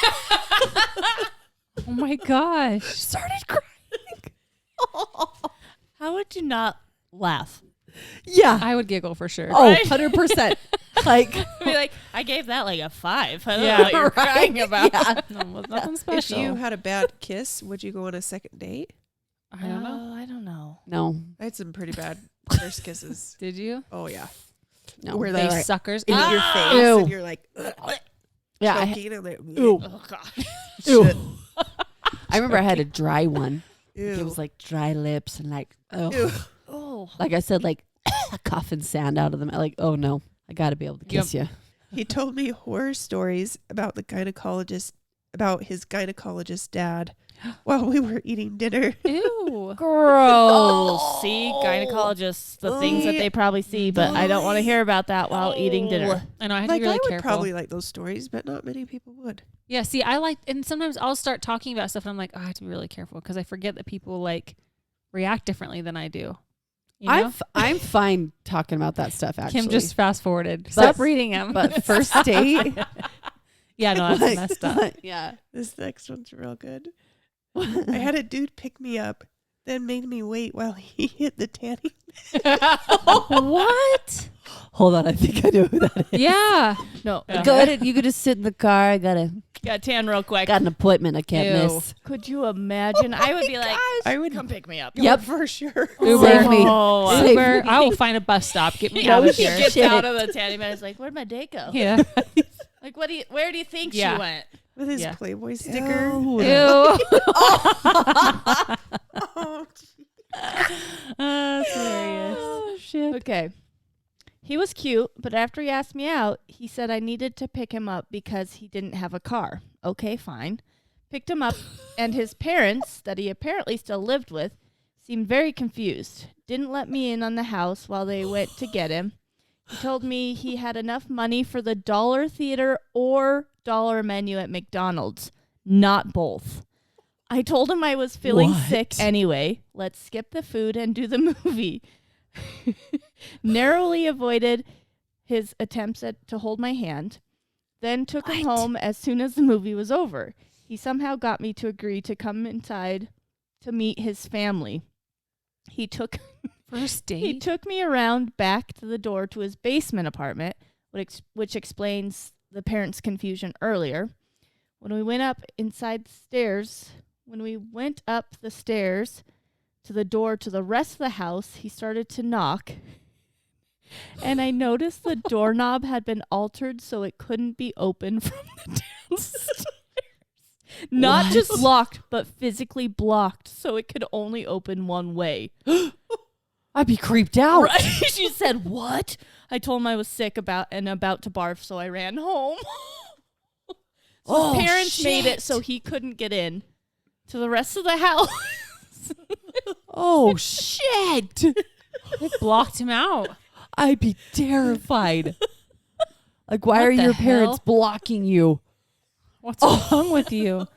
Oh my gosh. Started crying. How would you not laugh? Yeah. I would giggle for sure. Oh, Right? 100%. Like, I'd be like, I gave that like a 5. I don't Yeah. know what you're Right? crying about. Yeah. No, it was nothing If special. you had a bad kiss, would you go on a second date? I don't know. I don't know. no, I had some pretty bad first kisses. Did you? Oh yeah, no. where They they like suckers. in your Ah! face Ew. and you're like Yeah, I, choking and they're Ew. Oh god. Ew. I remember I had a dry one. Ew. It was like dry lips and like, oh, Ew. Oh. like I said, like coughing sand out of them. Like, oh no, I got to be able to kiss you. He told me horror stories about about his gynecologist dad while we were eating dinner. Ew. Gross. See, gynecologists, the things that they probably see, but I don't want to hear about that while eating dinner. I know. I have Like to be really I would careful. probably like those stories, but not many people would. Yeah. See, I like, and sometimes I'll start talking about stuff, and I'm like, oh, I have to be really careful because I forget that people like react differently than I do. You know? I'm fine talking about that stuff. Actually, Kim just fast forwarded. Stop reading them. But first date, yeah, no, that's like, messed up. yeah. This next one's real good. I had a dude pick me up, then made me wait while he hit the tanning. What? Hold on, I think I know who that is. Yeah. No. Yeah. Go ahead. You could just sit in the car. I got tan real quick. an appointment. I can't Ew. miss. Could you imagine? I would be like, I would come pick me up. Yep. for sure. Uber. Save me. Oh, Save Uber. me. I will find a bus stop. Get me No out of He here. gets Shit. out of the tanning bed. He's like, where'd my date go? Yeah. Like, where do you think Yeah. she went? With his Yeah. Playboy sticker. Ew. Ew. Oh, That's hilarious. Oh shit. Okay. He was cute, but after he asked me out, he said I needed to pick him up because he didn't have a car. Okay, fine. Picked him up, and his parents, that he apparently still lived with, seemed very confused. Didn't let me in on the house while they went to get him. He told me he had enough money for the dollar theater or dollar menu at McDonald's, not both. I told him I was feeling What? sick anyway. Let's skip the food and do the movie. Narrowly avoided his attempts to hold my hand, then took him What? home as soon as the movie was over. He somehow got me to agree to come inside to meet his family. He took First date. he took me around back to the door to his basement apartment, which explains the parents' confusion earlier. When we went up the stairs to the door to the rest of the house, he started to knock. And I noticed the doorknob had been altered so it couldn't be opened from the downstairs. Not What? just locked, but physically blocked so it could only open one way. I'd be creeped out. Right? She said, "What?" I told him I was sick about to barf, so I ran home. Oh, His parents made shit. it so he couldn't get in to the rest of the house. Oh shit. They blocked him out. I'd be terrified. Like, why What are the your parents hell? blocking you? What's wrong with you?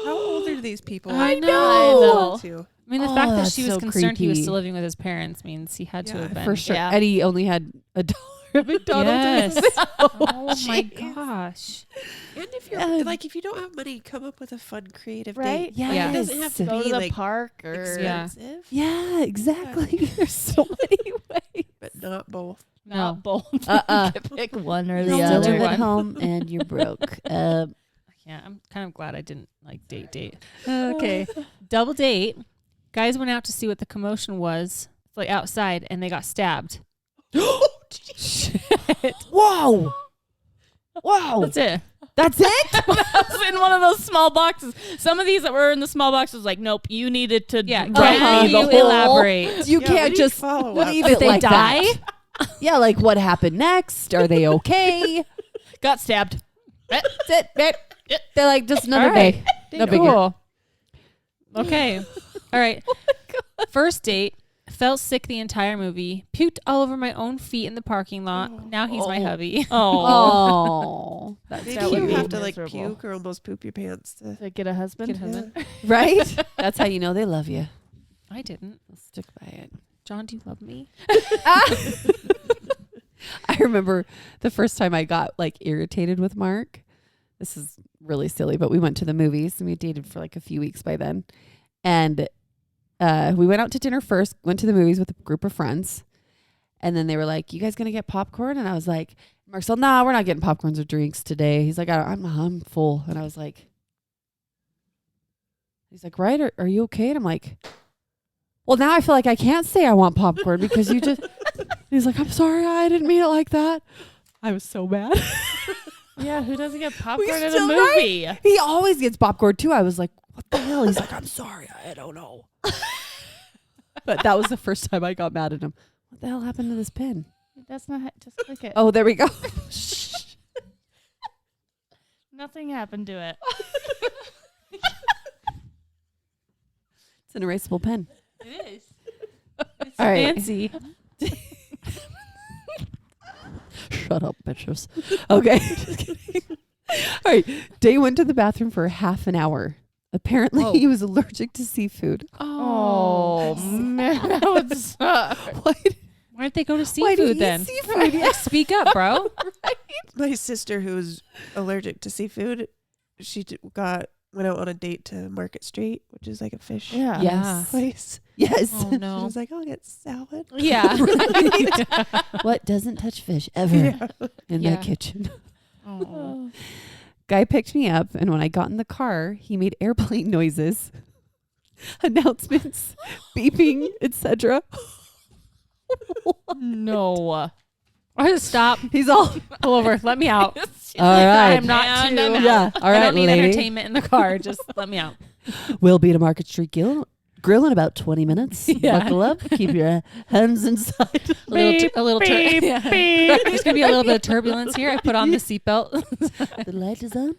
how old are these people? I know. know. Too. I mean, the Oh, fact that that's she was so concerned he was creepy. still living with his parents means he had to Yeah, have been. For sure. Yeah. And he only had a dollar at McDonald's. in his Yes. mouth. Oh my Jeez. gosh. And if you're Yeah. like, if you don't have money, come up with a fun, creative Right? date. Yeah. Yeah. It doesn't have to Go be to the like park or Yeah. expensive, Yeah, exactly. There's so many ways. but not both. not No. both. Uh-uh. You can pick one or You the don't You have to other. do live one. at home and you're broke. Yeah, I'm kind of glad I didn't like date. Okay. Double date. Guys went out to see what the commotion was, like outside, and they got stabbed. Whoa. Whoa. That's it. That's it? That was in one of those small boxes. Some of these that were in the small boxes, like, nope, you needed to Yeah. write Uh-huh. me Can the you whole- elaborate? You Yeah, we can't need just follow up. leave If it they like die? that. Yeah, like what happened next? Are they okay? Got stabbed. That's it. They're like, just another All right. day. No biggie. Cool. Okay. All right. First date. Felt sick the entire movie. Puked all over my own feet in the parking lot. Now he's my hubby. Oh, that's Did That you would be have to like miserable. puke or almost poop your pants to To get a husband. Get a husband. right. That's how you know they love you. I didn't. They'll stick by it. John, do you love me? I remember the first time I got like irritated with Mark. This is really silly, but we went to the movies and we dated for like a few weeks by then. And we went out to dinner first, went to the movies with a group of friends. And then they were like, you guys going to get popcorn? And I was like, Marcel, nah, we're not getting popcorns or drinks today. He's like, I'm full. And I was like, he's like, right? Are you okay? And I'm like, well, now I feel like I can't say I want popcorn because you just, he's like, I'm sorry. I didn't mean it like that. I was so mad. Yeah, who doesn't get popcorn at a still movie? He always gets popcorn too. I was like, what the hell? He's like, I'm sorry. I don't know. But that was the first time I got mad at him. What the hell happened to this pen? That's not. Just click it. Oh, there we go. Nothing happened to it. It's an erasable pen. It is. It's All right. fancy. Shut up, bitches. Okay. Just kidding. All right. Day went to the bathroom for half an hour. Apparently, Whoa. he was allergic to seafood. Oh man, that would suck. Why'd they go to Why do you seafood eat then? seafood? Like, speak up, bro. My sister, who's allergic to seafood, she went out on a date to Market Street, which is like a fish Yeah. Yes. place. Yes. Oh She no. was like, I'll get salad. Yeah. What doesn't touch fish ever Yeah. in Yeah. the kitchen? Oh. Guy picked me up, and when I got in the car, he made airplane noises, announcements, beeping, etc. No. Stop. He's all, Pull over. Let me out. all right. I'm not And too. I'm out. Yeah, all I right, don't need lady. entertainment in the car. Just let me out. We'll be at a Market Street grill in about 20 minutes. Yeah. Buckle up. Keep your hands inside. A little beep, yeah. beep. There's gonna be a little bit of turbulence here. I put on the seatbelt. The light is on.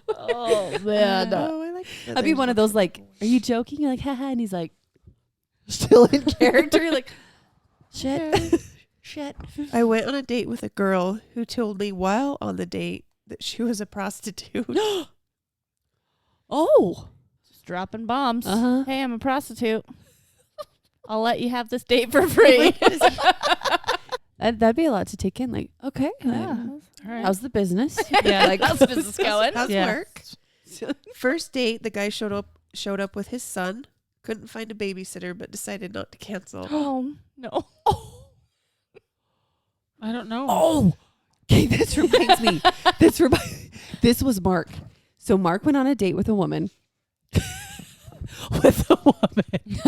Oh man. Oh, I like that I'd be there's one of those like, are you joking? You're like, haha. And he's like, still in character. You're like, shit. Shit. I went on a date with a girl who told me while on the date that she was a prostitute. Oh. Just dropping bombs. Uh-huh. Hey, I'm a prostitute. I'll let you have this date for free. That'd be a lot to take in. Like, okay. Yeah. All right. How's the business? Yeah. Like, How's business going? How's Yeah. work? First date, the guy showed up with his son. Couldn't find a babysitter, but decided not to cancel. Oh no. I don't know. Oh, okay. This reminds me. This was Mark. So Mark went on a date with a woman. With a woman.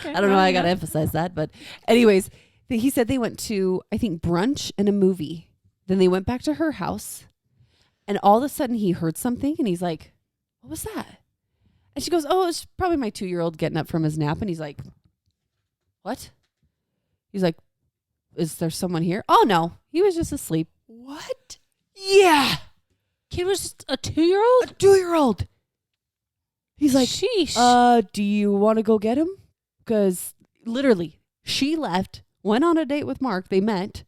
I don't know why I got to emphasize that, but anyways, he said they went to, I think, brunch and a movie. Then they went back to her house, and all of a sudden he heard something, and he's like, "What was that?" And she goes, "Oh, it's probably my 2-year-old getting up from his nap." And he's like, "What?" He's like, "Is there someone here?" "Oh no, he was just asleep." What? Yeah, Kid was just a 2-year-old. a 2-year-old. He's like, Sheesh. do you want to go get him? Because literally, she left, went on a date with Mark. They met,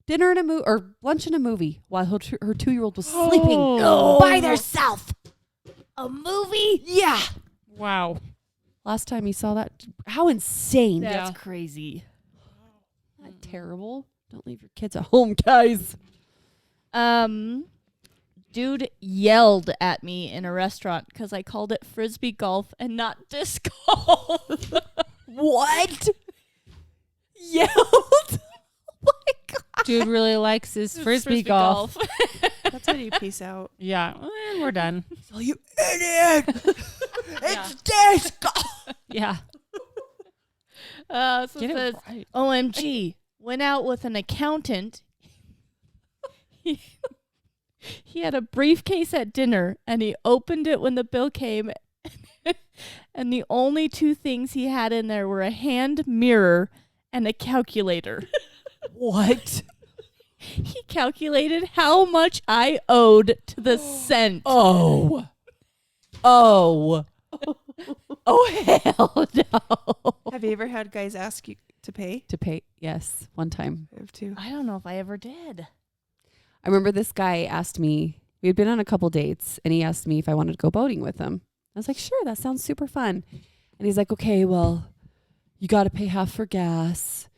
dinner and a movie or lunch and a movie while her 2-year-old was sleeping Oh. by themselves. A movie? Yeah. Wow. Last time he saw that, how insane! That's Yeah. crazy. Isn't that terrible? Don't leave your kids at home, guys. Dude yelled at me in a restaurant because I called it frisbee golf and not disc golf. What? Yelled? Oh my god! Dude really likes his frisbee golf. That's how you peace out. Yeah. And we're done. Oh, you idiot! Yeah. It's disc golf. Yeah. So Get it says, it right. OMG, went out with an accountant. He had a briefcase at dinner and he opened it when the bill came. And the only two things he had in there were a hand mirror and a calculator. What? He calculated how much I owed to the cent. Oh. Oh, hell no. Have you ever had guys ask you to pay? To pay? Yes, one time. I have too. I don't know if I ever did. I remember this guy asked me, we had been on a couple dates, and he asked me if I wanted to go boating with him. I was like, sure, that sounds super fun. And he's like, okay, well, you got to pay half for gas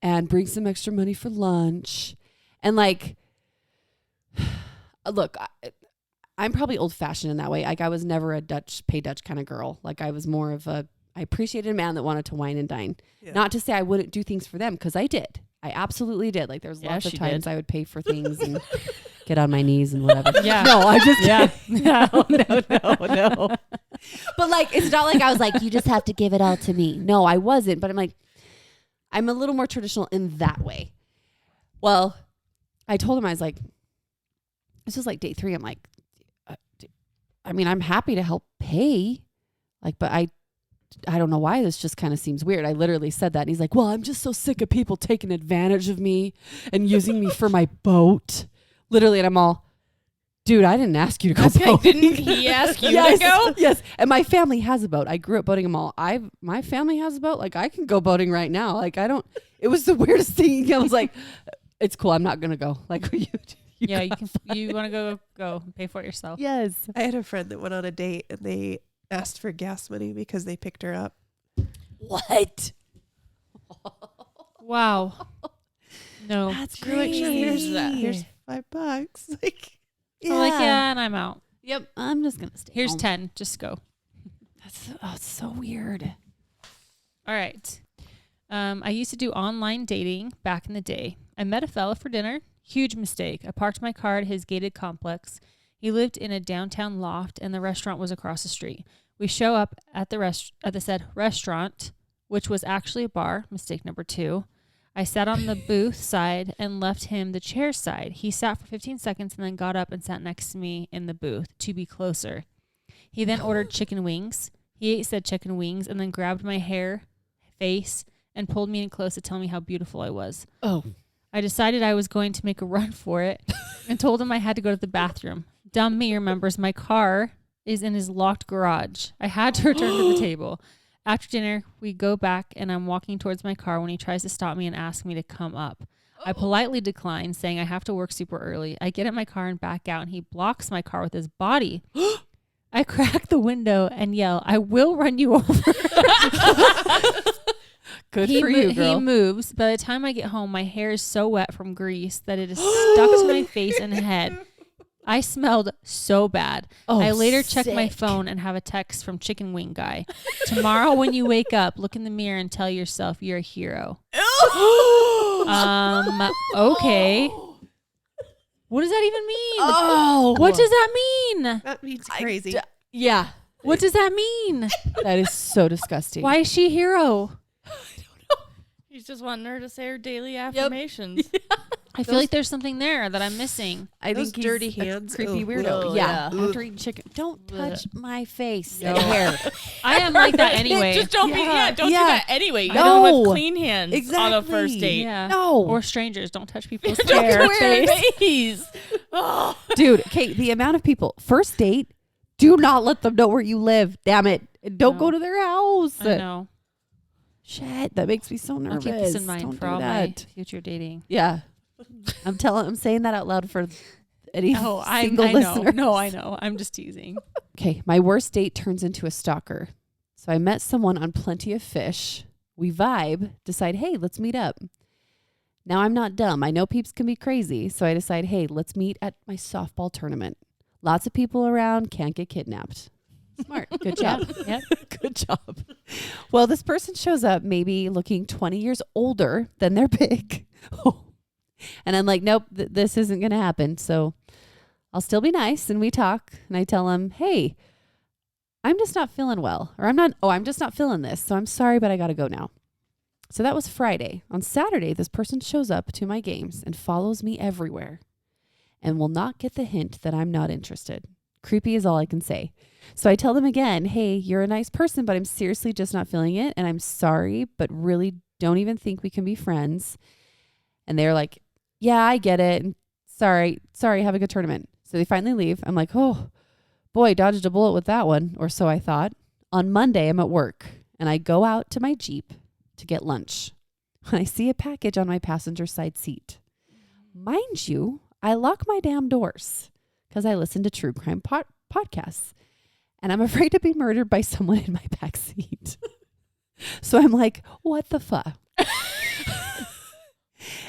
and bring some extra money for lunch. And like, look, I'm probably old fashioned in that way. Like I was never a pay Dutch kind of girl. Like I was more of I appreciated a man that wanted to wine and dine. Yeah. Not to say I wouldn't do things for them, because I did. I absolutely did. Like there was Yeah, lots of she times did. I would pay for things and get on my knees and whatever. Yeah. No, I'm just Yeah. no. But like, it's not like I was like, you just have to give it all to me. No, I wasn't. But I'm like, I'm a little more traditional in that way. Well, I told him, I was like, this was like day 3. I'm like, I mean, I'm happy to help pay. Like, but I don't know why this just kind of seems weird. I literally said that. And he's like, well, I'm just so sick of people taking advantage of me and using me for my boat. Literally. And I'm all, dude, I didn't ask you to go boating. Didn't he ask you Yes, to go? yes. And my family has a boat. I grew up boating them all. My family has a boat. Like I can go boating right now. Like I don't, it was the weirdest thing. I was like, it's cool. I'm not going to go. Like you Yeah, you want to go and pay for it yourself. Yes. I had a friend that went on a date and they asked for gas money because they picked her up. What? Wow. No. That's You're like, crazy. here's $5. Like, I'm like, yeah, and I'm out. Yep. I'm just going to stay Here's home. 10. Just go. It's so weird. All right. I used to do online dating back in the day. I met a fella for dinner. Huge mistake. I parked my car at his gated complex. He lived in a downtown loft, and the restaurant was across the street. We show up at the said restaurant, which was actually a bar. Mistake number 2. I sat on the booth side and left him the chair side. He sat for 15 seconds and then got up and sat next to me in the booth to be closer. He then ordered chicken wings. He ate said chicken wings and then grabbed my hair, face, and pulled me in close to tell me how beautiful I was. Oh. I decided I was going to make a run for it and told him I had to go to the bathroom. Dumb me remembers my car is in his locked garage. I had to return to the table. After dinner, we go back and I'm walking towards my car when he tries to stop me and ask me to come up. I politely decline, saying I have to work super early. I get in my car and back out, and he blocks my car with his body. I crack the window and yell, I will run you over. Good for you, girl. He moves. By the time I get home, my hair is so wet from grease that it is stuck to my face and head. I smelled so bad. Oh, I later check my sick. phone and have a text from Chicken Wing Guy. Tomorrow when you wake up, look in the mirror and tell yourself you're a hero. Okay. What does that even mean? Oh. What does that mean? that means crazy. Yeah. What does that mean? That is so disgusting. Why is she a hero? He's just wanting her to say her daily affirmations. I feel like there's something there that I'm missing. I Those think he's dirty a hands. creepy Ugh. weirdo. Ugh, Yeah. yeah. After eating chicken. Don't Ugh. touch my face No. and hair. I am like that anyway. Just don't do Yeah. do that anyway. You No. don't have clean hands on a Exactly. first date. Yeah. No. Or strangers. Don't touch people's Don't hair. wear face. face. Oh. Dude, Kate, the amount of people, first date, do not let them know where you live. Damn it. And don't No. go to their house. I know. Shit, that makes me so I'll nervous. keep this in mind Don't for do all that. my future dating. Yeah. I'm saying that out loud for any Oh, single I know. listener. No, I know. I'm just teasing. Okay, my worst date turns into a stalker. So I met someone on Plenty of Fish. We vibe, decide, hey, let's meet up. Now I'm not dumb. I know peeps can be crazy. So I decide, hey, let's meet at my softball tournament. Lots of people around, can't get kidnapped. Smart. Good job. Yep. Good job. Well, this person shows up maybe looking 20 years older than their pick. And I'm like, nope, this isn't going to happen. So I'll still be nice. And we talk. And I tell him, hey, I'm just not feeling well. Or I'm just not feeling this. So I'm sorry, but I got to go now. So that was Friday. On Saturday, this person shows up to my games and follows me everywhere and will not get the hint that I'm not interested. Creepy is all I can say. So I tell them again, hey, you're a nice person, but I'm seriously just not feeling it. And I'm sorry, but really don't even think we can be friends. And they're like, yeah, I get it. And sorry, have a good tournament. So they finally leave. I'm like, oh boy, dodged a bullet with that one. Or so I thought. On Monday, I'm at work and I go out to my Jeep to get lunch. I see a package on my passenger side seat. Mind you, I lock my damn doors because I listen to true crime podcasts and I'm afraid to be murdered by someone in my back seat. So I'm like, what the fuck?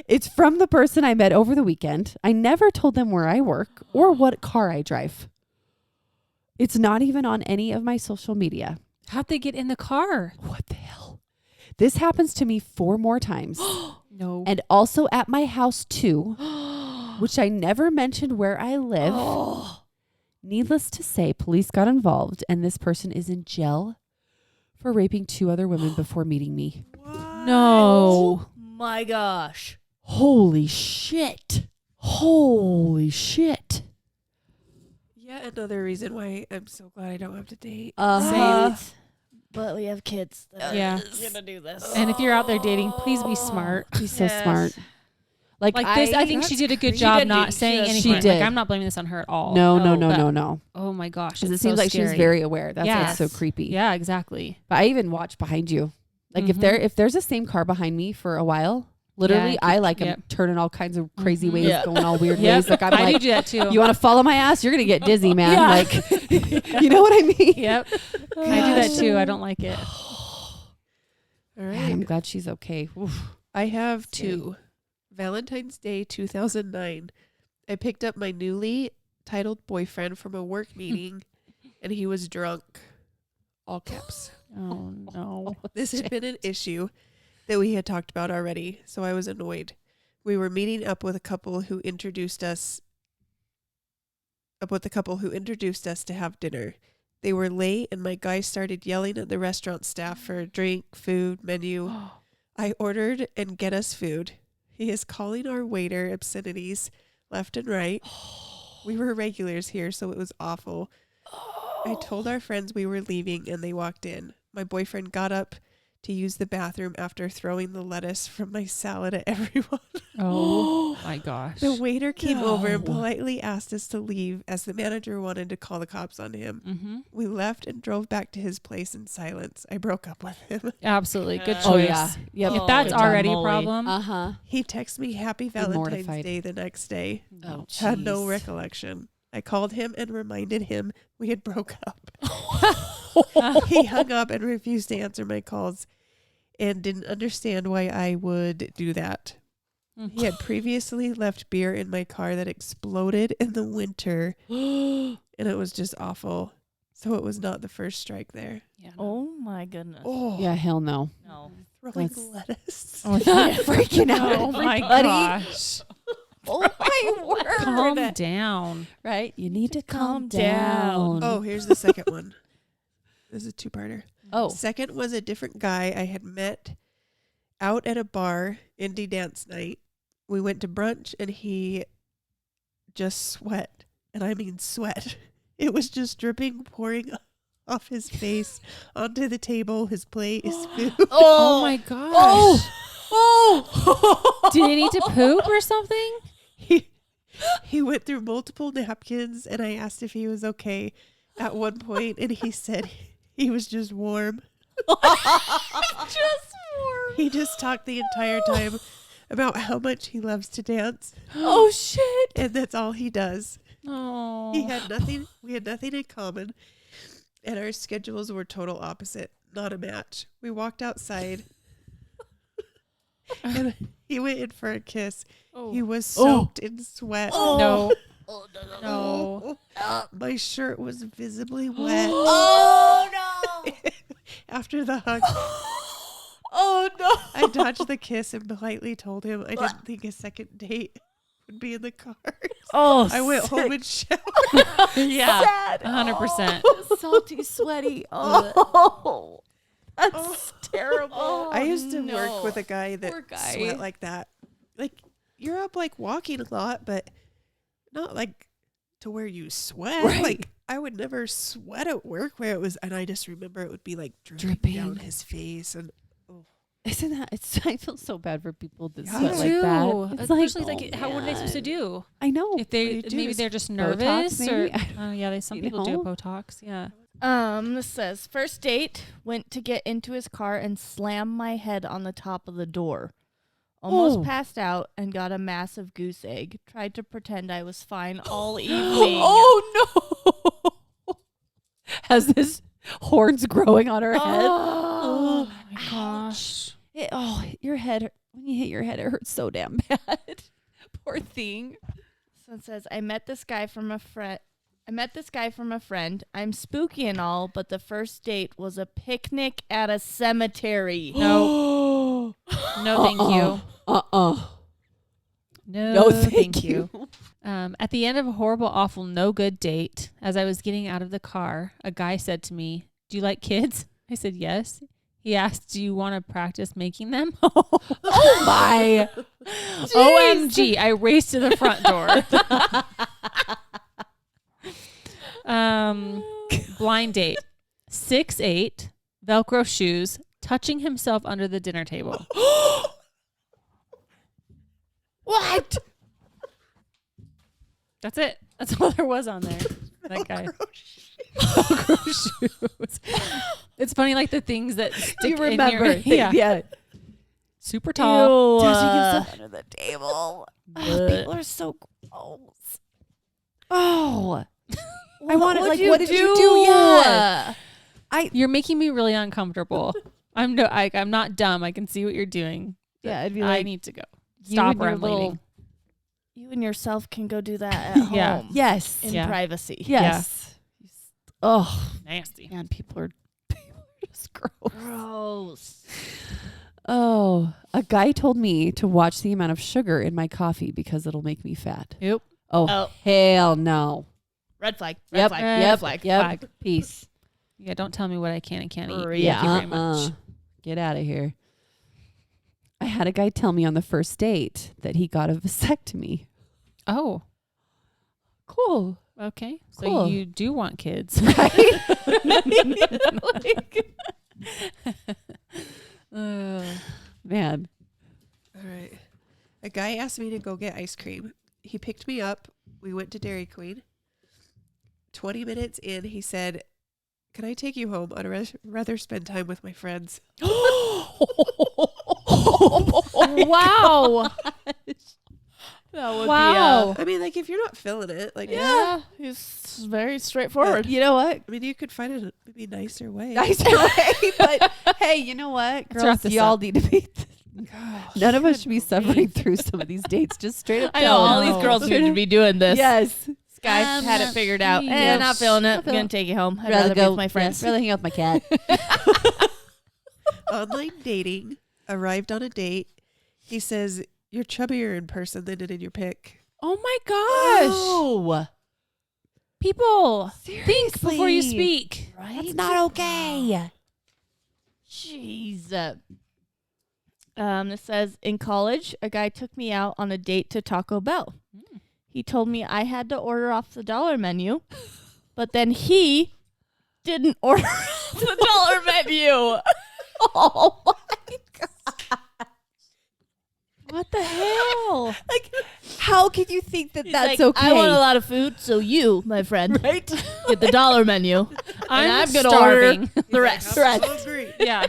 It's from the person I met over the weekend. I never told them where I work or what car I drive. It's not even on any of my social media. How'd they get in the car? What the hell? This happens to me 4 more times. No. And also at my house too, which I never mentioned where I live. Needless to say, police got involved and this person is in jail for raping 2 other women before meeting me. No. My gosh. Holy shit. Holy shit. Yeah, another reason why I'm so glad I don't have to date. Uh-huh. Same. But we have kids. That Yeah. are gonna do this. And if you're out there dating, please be smart. He's so Yes. smart. Like This, I think she that's did a good crazy. job She did not do- saying she anything. did. Like, I'm not blaming this on her at all. No. but- Oh my gosh. Because it it's seems so like she was scary. very aware. That's why it's so Yes. creepy. Yeah, exactly. But I even watch behind you. Like if there's the same car behind me for a while, literally Yeah, I like am yep. turning all kinds of crazy Mhm. ways, Yeah. going all weird Yep. ways. Like I'm I like, do that too. you want to follow my ass? You're gonna get dizzy, man. Yeah. Like, you know what I mean? Yep. I do that too. I don't like it. All Yeah, right. I'm glad she's okay. Oof. I have Scary. 2. Valentine's Day 2009. I picked up my newly titled boyfriend from a work meeting and he was drunk. All caps. Oh no. This had been an issue that we had talked about already, so I was annoyed. We were meeting up with a couple who introduced us to have dinner. They were late and my guy started yelling at the restaurant staff for a drink, food, menu. I ordered and get us food. He is calling our waiter obscenities left and right. We were regulars here, so it was awful. I told our friends we were leaving and they walked in. My boyfriend got up to use the bathroom after throwing the lettuce from my salad at everyone. Oh my gosh. The waiter came over and No. politely asked us to leave as the manager wanted to call the cops on him. Mm-hmm. We left and drove back to his place in silence. I broke up with him. Absolutely. Good choice. Oh yeah. Yep. If that's good already a moly. problem, Uh-huh. He texted me happy I'm Valentine's mortified. Day the next day. Oh, Had no jeez. recollection. I called him and reminded him we had broke up. He hung up and refused to answer my calls and didn't understand why I would do that. He had previously left beer in my car that exploded in the winter, and it was just awful. So it was not the first strike there. yeah, no. Oh my goodness. Oh, Yeah, hell no. No. throwing That's- lettuce. Oh, yeah. Freaking out. Oh my everybody. gosh. Oh my word. Calm down. Right? You need to calm calm down. down. Oh, here's the second one. This is a 2-parter. Oh. Second was a different guy I had met out at a bar, indie dance night. We went to brunch and he just sweat. And I mean sweat. It was just dripping, pouring off his face onto the table, his plate, his food. Oh my gosh. Oh. Did he need to poop or something? He went through multiple napkins and I asked if he was okay at one point and he said he was just warm. Just warm. He just talked the entire time about how much he loves to dance Oh shit. and that's all he does. Oh. We had nothing in common and our schedules were total opposite, not a match. We walked outside and he went in for a kiss. Oh. He was soaked in sweat. No. Oh, no, No. My shirt was visibly wet. Oh, no. After the hug, Oh no. I dodged the kiss and politely told him I didn't think a second date would be in the cards. Oh, I went home and showered. Yeah. Sad. 100%. Salty, sweaty. Oh. That's terrible. I used to no. work with a guy Poor that guy. sweat like that. Like, you're up like walking a lot, but not like to where you sweat. Right. Like, I would never sweat at work where it was, and I just remember it would be like Dripping. down his face. And Isn't that? It's. I feel so bad for people that Yeah. sweat Me like too. that. It's Especially like, how what are they supposed to do? I know. If they What do you do? maybe Just they're just Botox, nervous or maybe? yeah, some You people do know? Botox. Yeah. This says, first date, went to get into his car and slammed my head on the top of the door. Almost passed out and got a massive goose egg. Tried to pretend I was fine all evening. Oh no! Has this horns growing on her head? Oh my gosh. Your head. When you hit your head, it hurts so damn bad. Poor thing. So it says, I met this guy from a friend. I'm spooky and all, but the first date was a picnic at a cemetery. No. No, thank you. No, thank you. At the end of a horrible, awful, no good date, as I was getting out of the car, a guy said to me, "Do you like kids?" I said, "Yes." He asked, "Do you want to practice making them?" Oh my. OMG. I raced to the front door. Blind date. 6'8", Velcro shoes, touching himself under the dinner table. What? That's it. That's all there was on there. That guy. Velcro shoes. It's funny, like the things that stick You remember? in your, yeah. Super tall. Touching himself under the table. People are so gross. Oh. I wanted, like, what did you do? Yeah. You're making me really uncomfortable. I'm not dumb. I can see what you're doing. Yeah, it'd be I like, need to go. you Stop and or your I'm little- leaving. You and yourself can go do that at home. Yeah. Yes. In Yeah. privacy. Yes. Oh, Nasty. man, people are just gross. Gross. Oh, a guy told me to watch the amount of sugar in my coffee because it'll make me fat. Yep. Oh. Hell no. Red flag. Yep. Flag. Red Yep. flag. Yep. Flag. Peace. Yeah, don't tell me what I can and can't eat. Yeah. Thank you very much. Get out of here. I had a guy tell me on the first date that he got a vasectomy. Oh, Cool. okay. So Cool. you do want kids. Right? Man. All right. A guy asked me to go get ice cream. He picked me up. We went to Dairy Queen. 20 minutes in, he said, "Can I take you home? I'd rather spend time with my friends." Wow. That would Wow. I mean, like, if you're not feeling it, like, be yeah. He's very straightforward. You know what? I mean, you could find a maybe nicer way. Nicer way, but hey, you know what, Let's wrap girls, this y'all up. need to be. Gosh, None of us good should be grief. suffering through some of these dates. Just straight up. I know all No. these girls need to be doing this. Yes. This guy had it figured out. Yes. Not feeling it. Not I'm feeling gonna take you home. I'd Rather rather be go with my friends. Rather hang out with my cat. Online dating. Arrived on a date. He says, "You're chubbier in person than in your pic." Oh my gosh. Oh, People, think before you Seriously. speak. right? That's not okay. Jeez. This says, in college, a guy took me out on a date to Taco Bell. He told me I had to order off the dollar menu, but then he didn't order off the dollar menu. Oh my god! What the hell? Like, how can you think that He's that's like, okay? I want a lot of food, so you, my friend, Right? get the dollar menu. I'm gonna starving. order the rest. I'm hungry. Yeah.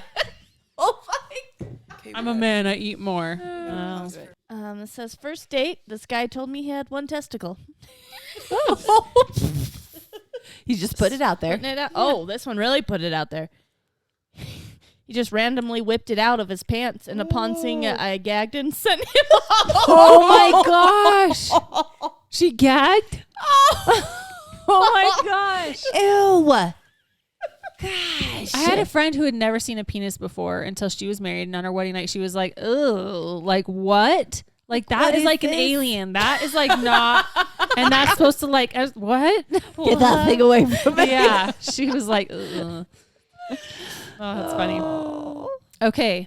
Oh my! Okay, I'm a man. I eat more. Oh. It says, first date, this guy told me he had one testicle. He just put it out there. Putting it out. Oh, this one really put it out there. He just randomly whipped it out of his pants, and upon seeing it, I gagged and sent him home. Oh my gosh. She gagged? Oh my gosh. Ew! Gosh! I had a friend who had never seen a penis before until she was married, and on her wedding night, she was like, "Ugh, like what? Like that What is is like an this? alien. That is like not, and that's supposed to like what? Get that thing away from me. Yeah, she was like, ugh. Oh, that's funny. Okay.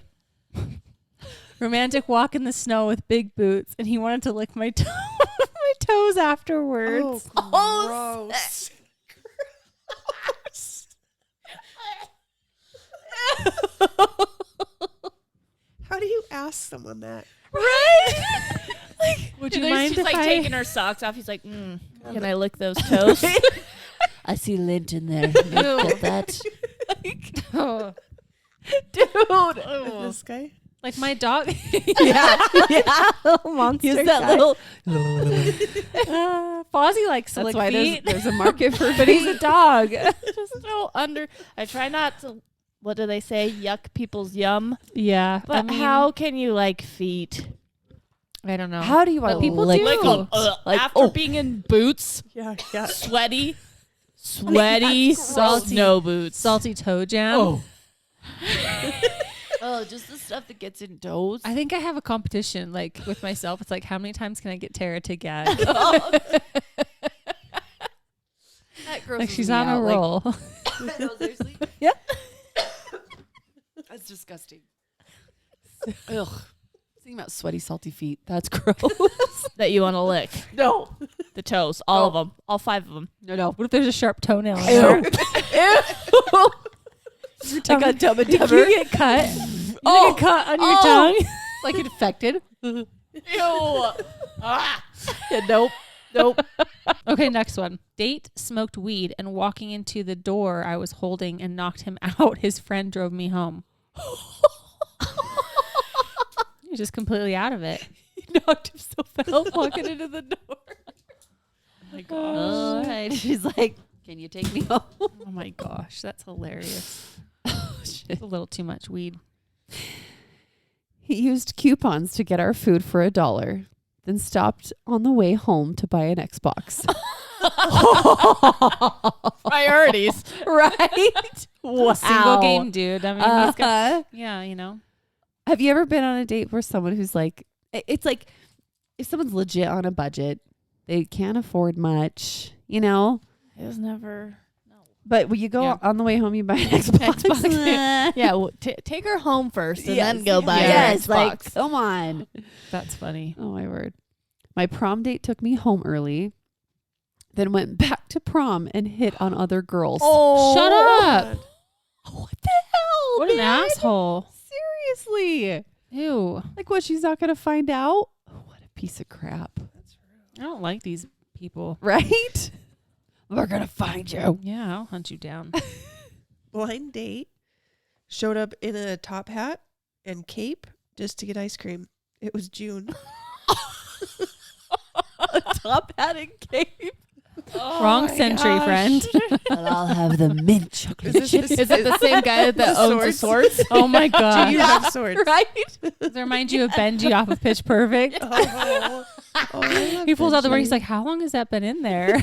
Romantic walk in the snow with big boots, and he wanted to lick my my toes afterwards. Oh, gross. How do you ask someone that? Right? Would She's you mind just if like I? taking her socks off. He's like, can I lick those toes? I see lint in there. Get that? Oh. Dude. This guy. Like my dog. Yeah. Little monster. Use that guy. little. Fozzie likes to That's lick why feet. there's a market for But he's a dog. Just throw under. I try not to. What do they say? Yuck people's yum. Yeah. But I mean, how can you like feet? I don't know. How do you want But people lick do. Like, feet? Like, after being in boots, Yeah. sweaty, Salty. snow boots. salty toe jam. Oh, just the stuff that gets in toes. I think I have a competition like with myself. It's like how many times can I get Tara to gag? That grosses Like she's me on a out. Like, roll. no, seriously. Yeah. That's disgusting. Ugh. Thinking about sweaty, salty feet. That's gross. that you want to lick. No. The toes, all of them, all 5 of them. No. What if there's a sharp toenail in Ew. there? Like on Dumb and Did Dumber. you get cut? You Oh. get cut on your Oh. tongue? Like infected. Ew. Yeah, nope. Okay, next one. Date smoked weed and walking into the door I was holding and knocked him out. His friend drove me home. You're just completely out of it. He knocked himself out walking into the door. Oh my gosh. All right. She's like, can you take me home? Oh my gosh, that's hilarious. Oh, shit. It's a little too much weed. He used coupons to get our food for $1, then stopped on the way home to buy an Xbox. Priorities. Right? Wow. Single game dude. I mean, he's got, Uh-huh. yeah, you know. Have you ever been on a date where someone who's like, it's like if someone's legit on a budget, they can't afford much, you know? It was never. But when you go Yeah. on the way home, you buy an Xbox. Yeah, well, take her home first and Yes. then go buy Yes, her Xbox. like, come on. That's funny. Oh, my word. My prom date took me home early, then went back to prom and hit on other girls. Oh, Shut up. What the hell? What an man? asshole. Seriously. Ew. Like, what? She's not going to find out? Oh, what a piece of crap. I don't like these people. Right? We're going to find you. Yeah, I'll hunt you down. Blind date. Showed up in a top hat and cape just to get ice cream. It was June. A top hat and cape. Wrong century, friend. But I'll have the mint chocolate Is chip. this Is it the same guy that owns the swords? Oh my Do you god. have swords? Right? Does it remind you of Benji off of Pitch Perfect? Oh, I love He pulls out the ring. Benji. He's like, "How long has that been in there?"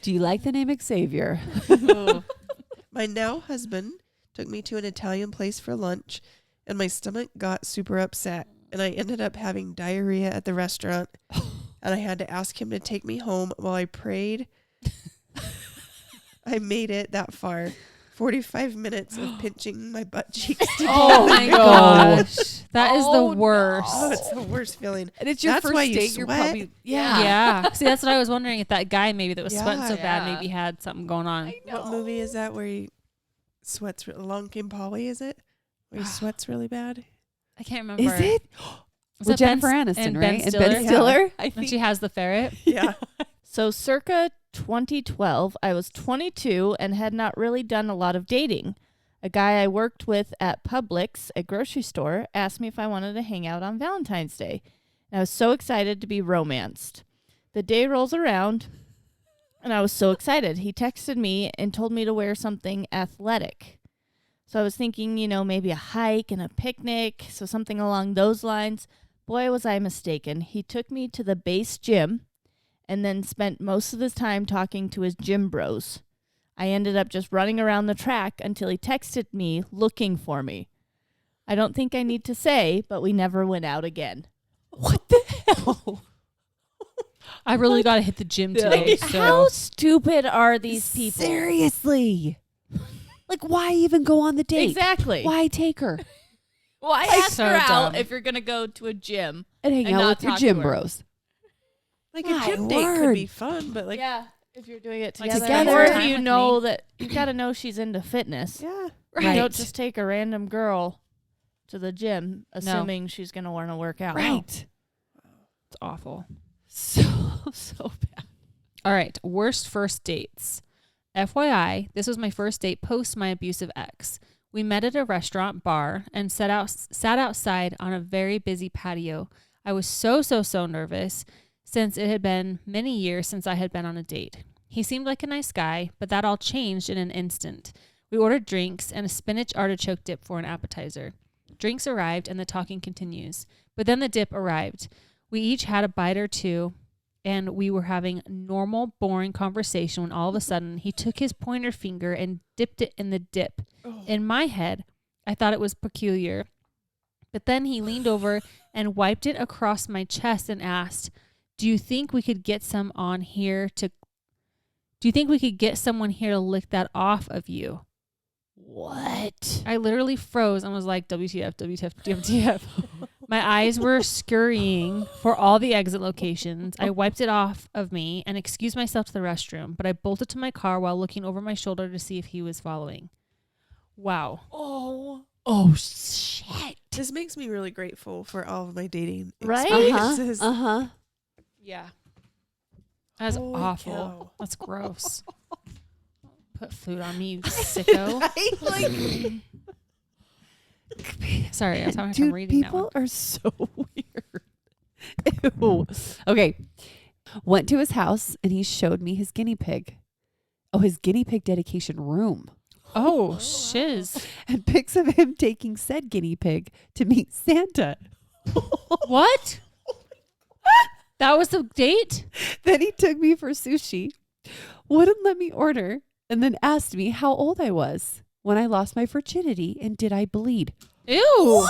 Do you like the name Xavier? My now husband took me to an Italian place for lunch, and my stomach got super upset, and I ended up having diarrhea at the restaurant, and I had to ask him to take me home while I prayed. I made it that far. 45 minutes of pinching my butt cheeks together. Oh my gosh, that is Oh, the worst. Oh, it's the worst feeling. And it's your That's first why you date. You're sweat. probably Yeah. See, that's what I was wondering. If that guy maybe that was sweating so bad, Yeah. maybe had something going on. What movie is that where he sweats? Long Came Polly, is it? Where he sweats really bad? I can't remember. Is it? Was With that Ben Jennifer S- Aniston, and right? Ben And Stiller? Ben Stiller. I And think. she has the ferret. Yeah. So circa 2012, I was 22 and had not really done a lot of dating. A guy I worked with at Publix, a grocery store, asked me if I wanted to hang out on Valentine's Day. And I was so excited to be romanced. The day rolls around, and I was so excited. He texted me and told me to wear something athletic. So I was thinking, maybe a hike and a picnic, so something along those lines. Boy, was I mistaken. He took me to the base gym and then spent most of his time talking to his gym bros. I ended up just running around the track until he texted me looking for me. I don't think I need to say, but we never went out again. What the hell? I really got to hit the gym today. So. How stupid are these people? Seriously. Like, why even go on the date? Exactly. Why take her Why Like, ask so her out dumb. if you're going to go to a gym? and hang And out not with your talk to gym her. bros? Like My a gym date could word. be fun, but like, yeah, if you're doing it Like, together. together. Or if Time you with know me. that, you got to know she's into fitness. yeah. Right. Don't just take a random girl to the gym assuming she's going to want to work out. Right. It's awful. So bad. All right. Worst first dates. FYI, this was my first date post my abusive ex. We met at a restaurant bar and sat outside on a very busy patio. I was so nervous since it had been many years since I had been on a date. He seemed like a nice guy, but that all changed in an instant. We ordered drinks and a spinach artichoke dip for an appetizer. Drinks arrived and the talking continues. But then the dip arrived. We each had a bite or two, and we were having normal, boring conversation when all of a sudden he took his pointer finger and dipped it in the dip. Oh. In my head, I thought it was peculiar. But then he leaned over and wiped it across my chest and asked, do you think we could get someone here to lick that off of you? What? I literally froze and was like, WTF, WTF, WTF. My eyes were scurrying for all the exit locations. I wiped it off of me and excused myself to the restroom, but I bolted to my car while looking over my shoulder to see if he was following. Wow. Oh, shit. This makes me really grateful for all of my dating Right? experiences. Uh-huh. Yeah. That's Holy awful. cow. That's gross. Put food on me, you sicko. Right? Like, Sorry, I was having Dude, fun reading that one. people are so weird. Ew. Okay. Went to his house and he showed me his guinea pig. Oh, his guinea pig dedication room. Oh, shiz. And pics of him taking said guinea pig to meet Santa. What? That was the date? Then he took me for sushi, wouldn't let me order, and then asked me how old I was when I lost my virginity and did I bleed. Ew.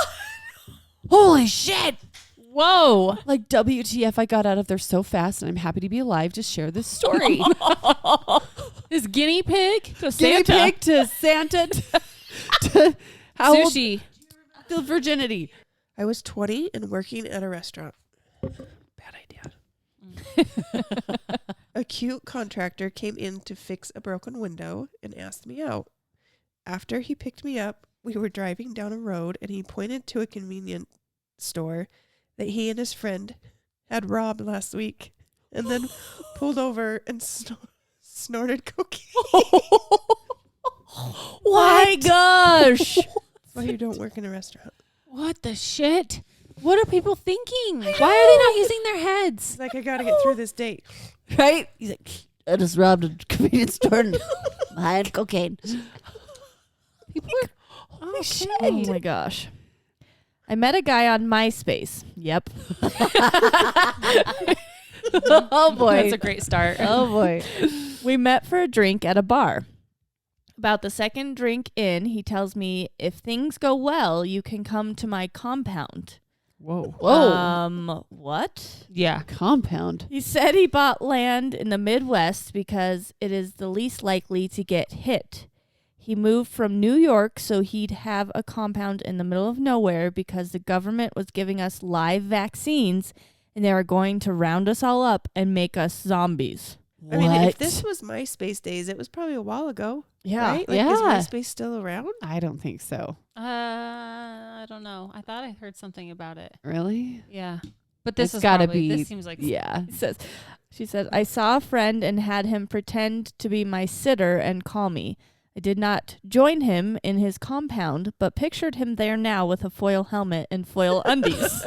Holy shit! Whoa. Like WTF, I got out of there so fast and I'm happy to be alive to share this story. His guinea pig to Guinea Santa. pig to Santa to how old Sushi. the virginity. I was 20 and working at a restaurant. Bad idea. A cute contractor came in to fix a broken window and asked me out. After he picked me up, we were driving down a road and he pointed to a convenience store that he and his friend had robbed last week and then pulled over and snorted cocaine. My gosh. That's why you don't work in a restaurant. What the shit? What are people thinking? Why are they not using their heads? It's like, I got to get through this date. Right? He's like, I just robbed a convenience store and I had cocaine. People are Holy shit. Oh my gosh. I met a guy on MySpace. Yep. Oh boy. That's a great start. Oh boy. We met for a drink at a bar. About the second drink in, he tells me, if things go well, you can come to my compound. Whoa. What? Yeah. Compound. He said he bought land in the Midwest because it is the least likely to get hit. He moved from New York so he'd have a compound in the middle of nowhere because the government was giving us live vaccines and they were going to round us all up and make us zombies. I mean, if this was MySpace days, it was probably a while ago. Yeah. Right? Like, Yeah. is MySpace still around? I don't think so. I don't know. I thought I heard something about it. Really? Yeah. But this It's is gotta probably, be- this seems like Yeah. She says, I saw a friend and had him pretend to be my sitter and call me. I did not join him in his compound, but pictured him there now with a foil helmet and foil undies.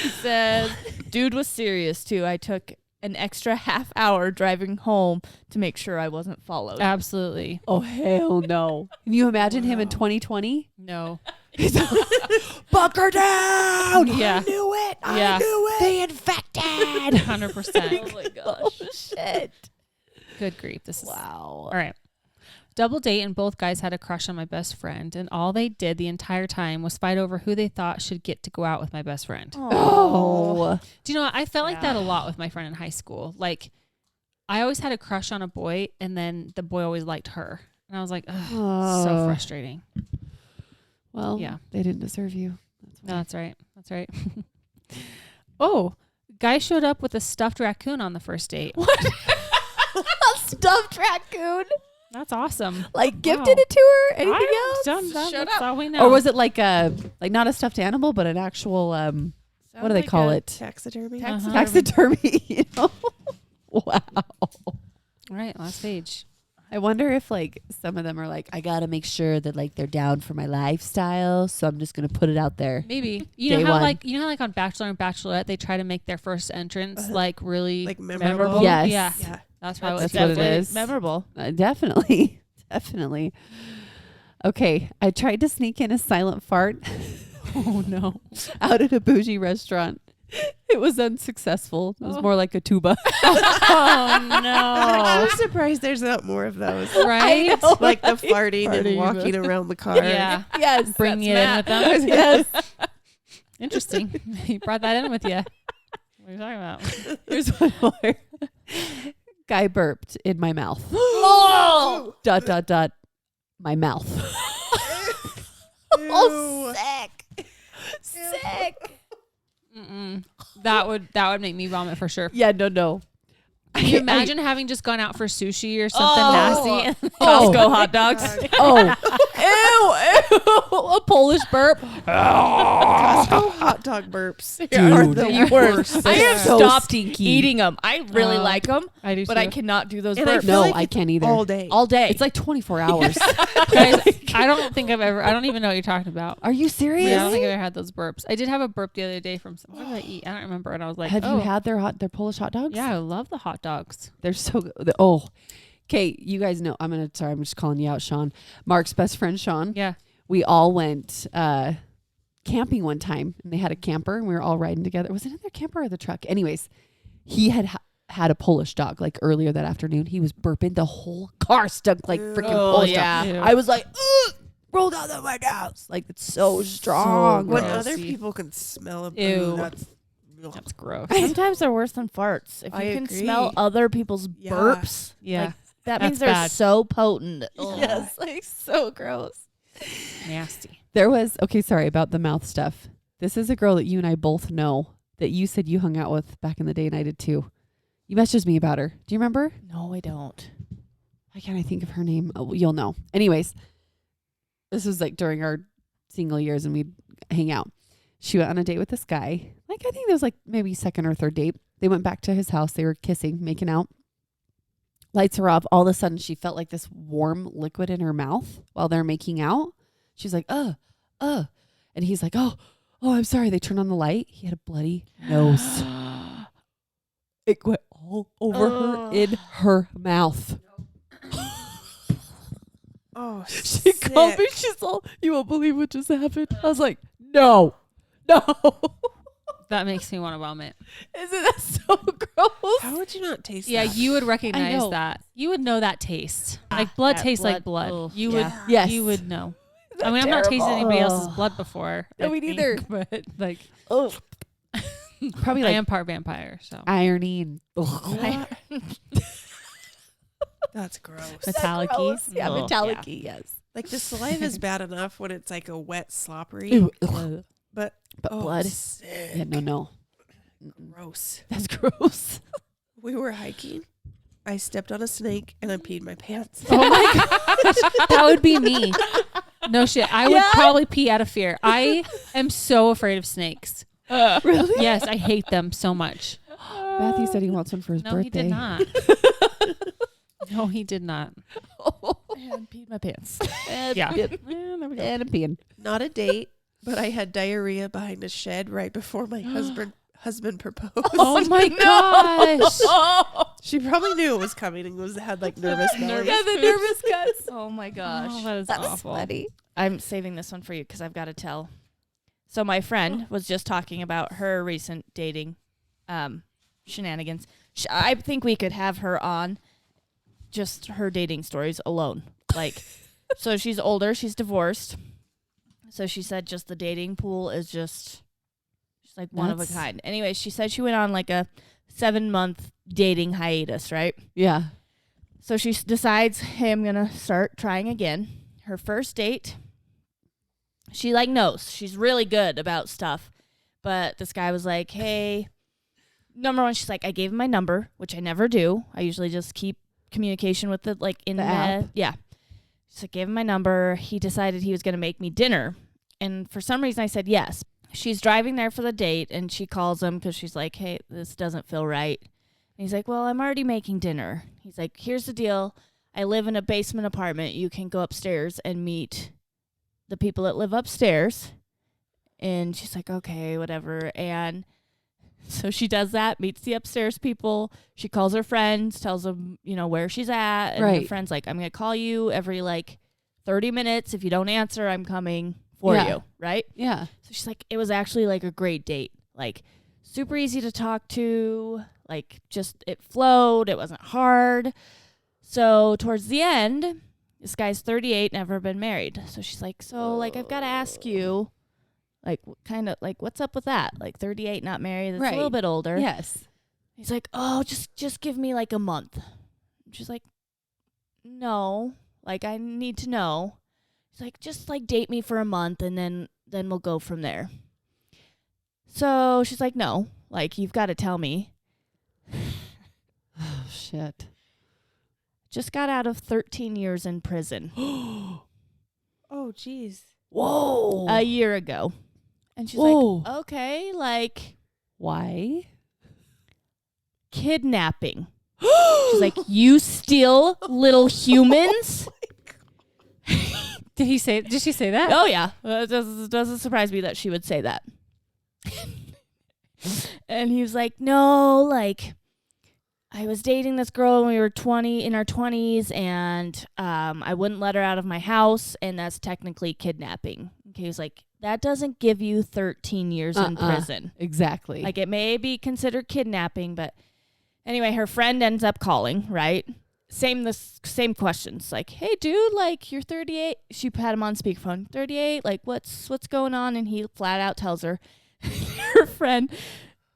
He says, dude was serious too. I took an extra half hour driving home to make sure I wasn't followed. absolutely Oh, hell no. Can you imagine him in 2020? no. Bunker down! Yeah. I knew it! Yeah. I knew it! The infected! 100%. my gosh. Shit. Good grief. This is Wow. all right. Double date and both guys had a crush on my best friend, and all they did the entire time was fight over who they thought should get to go out with my best friend. Oh. Do you know what? I felt like that a lot with my friend in high school. Like, I always had a crush on a boy, and then the boy always liked her. And I was like, ugh, so Oh. frustrating. Well, Yeah. they didn't deserve you. No, that's right. That's right. Oh, guy showed up with a stuffed raccoon on the first date. What? A stuffed raccoon? That's awesome. Like gifted it to her? Anything I else? don't know. Shut That's up. all we know. Or was it like not a stuffed animal, but an actual what do they call it? Taxidermy. Taxidermy. You know? Wow. All right, last page. I wonder if like some of them are like, I gotta make sure that like they're down for my lifestyle, so I'm just gonna put it out there. Maybe you Day know how one. like on Bachelor and Bachelorette they try to make their first entrance like really Like memorable. Yes. Yeah, Yeah. that's probably That's what what it Definitely is. memorable. Definitely. Definitely. Okay. I tried to sneak in a silent fart Oh no! out at a bougie restaurant. It was unsuccessful. It was more like a tuba. Oh no. I'm surprised there's not more of those. Right? Like the farting and Farting. walking around the car. Yeah, Yes. bringing it that's in with them. Yes. Interesting. You brought that in with you. What are you talking about? Here's one more. Guy burped in my mouth. Oh! ... My mouth. Ew. sick. Sick. Mm-mm. That would make me vomit for sure. Yeah, no. Can you imagine having just gone out for sushi or something nasty? Oh. Costco hot dogs. Oh. Ew. A Polish burp. Costco hot dog burps are Dude. the You were- worst. I have so stopped stinky. eating them. I really like them, I do, but I cannot do those And I burps feel No, like I it's can't either. all day. all day. It's like 24 hours. Guys, I don't think I've ever. I don't even know what you're talking about. Are you serious? Yeah, I don't think I've ever had those burps. I did have a burp the other day from what did I eat? I don't remember. And I was like, Have oh, you had their Polish hot dogs? Yeah, I love the hot dogs. They're so good. Oh. Okay, you guys know. I'm just calling you out, Sean. Mark's best friend, Sean. Yeah. We all went camping one time, and they had a camper, and we were all riding together. Was it in their camper or the truck? Anyways, he had a Polish dog like earlier that afternoon. He was burping. The whole car stunk like freaking Oh, Polish yeah. dog. Ew. I was like, ugh, rolled out the windows. Like it's so strong. when gross. other people can smell a Ew. that's That's gross. Sometimes they're worse than farts. If you I can agree. smell other people's Yeah. burps, Yeah. like, that That's means they're bad. so potent. Ugh. Yes, like so gross. Nasty. There was, okay, sorry about the mouth stuff. This is a girl that you and I both know that you said you hung out with back in the day, and I did too. You messaged me about her. Do you remember? No, I don't. Why can't I think of her name? Oh, you'll know. Anyways, this was like during our single years and we'd hang out. She went on a date with this guy. Like, I think it was like maybe second or third date. They went back to his house. They were kissing, making out. Lights are off. All of a sudden, she felt like this warm liquid in her mouth while they're making out. She's like, And he's like, oh, I'm sorry. They turned on the light. He had a bloody nose. It went all over her in her mouth. oh She called me. sick. She's all, you won't believe what just happened. I was like, no. That makes me want to vomit. Isn't that so gross? How would you not taste Yeah, that? you would recognize know. that. You would know that taste. Like blood that tastes like blood. blood. Ugh, You yeah. would. Yes. You would know. Isn't I mean, that I've not tasted terrible? anybody else's blood before. No, I me think, neither. But like, Oh. Probably I like am part vampire, so irony and That's gross. metallic-y. gross. Yeah, Ugh. metallic-y, yes. Like the saliva is bad enough when it's like a wet sloppery, Ew, ugh. but But blood. sick. Yeah, no. Mm-mm. Gross. That's gross. We were hiking. I stepped on a snake and I peed my pants. Oh my gosh, that would be me. No shit, I would Yeah? probably pee out of fear. I am so afraid of snakes. Really? Yes, I hate them so much. Matthew said he wants one for his No, birthday. he did not. No, he did not. And peed my pants. And Yeah. peeing. And a peeing. Not a date, but I had diarrhea behind a shed right before my husband proposed. Oh my gosh. She probably knew it was coming and had like nervous belly. Yeah, the nervous cuts. Oh my gosh. Oh, that is That was awful. funny. I'm saving this one for you because I've got to tell. So my friend was just talking about her recent dating shenanigans. I think we could have her on just her dating stories alone. Like, so she's older, she's divorced. So she said just the dating pool is just like one of a That's- kind. Anyway, she said she went on like a 7-month dating hiatus, right? Yeah. So she decides, hey, I'm going to start trying again. Her first date, she like knows. She's really good about stuff. But this guy was like, hey, number one, she's like, I gave him my number, which I never do. I usually just keep communication with the like in The app? Yeah. So I gave him my number. He decided he was going to make me dinner. And for some reason I said yes. she's driving there for the date, and she calls him because she's like, hey, this doesn't feel right. And he's like, well, I'm already making dinner. He's like, here's the deal. I live in a basement apartment. You can go upstairs and meet the people that live upstairs. And she's like, okay, whatever. And so she does that, meets the upstairs people. She calls her friends, tells them, where she's at. And her friend's like, I'm going to call you every 30 minutes. If you don't answer, I'm coming for you. Right? Yeah. So she's like, it was actually a great date. Super easy to talk to. Just it flowed. It wasn't hard. So towards the end, this guy's 38, never been married. So she's like, so I've got to ask you, what's up with that? 38, not married. That's a little bit older. Yes. He's like, oh, just give me a month. And she's like, no, I need to know. He's like, just date me for a month and then we'll go from there. So she's like, no, you've got to tell me. Oh, shit. Just got out of 13 years in prison. Oh, jeez. Whoa. A year ago. And she's like, okay, why? Kidnapping. She's like, you steal little humans? Did she say that? Oh, yeah. It doesn't surprise me that she would say that. And he was like, no, I was dating this girl when we were in our 20s, and I wouldn't let her out of my house, and that's technically kidnapping. Okay, he was like, that doesn't give you 13 years in prison. Exactly. It may be considered kidnapping, but anyway, her friend ends up calling, right? Same questions. Hey, dude, you're 38. She had him on speakerphone. 38, what's going on? And he flat out tells her. Her friend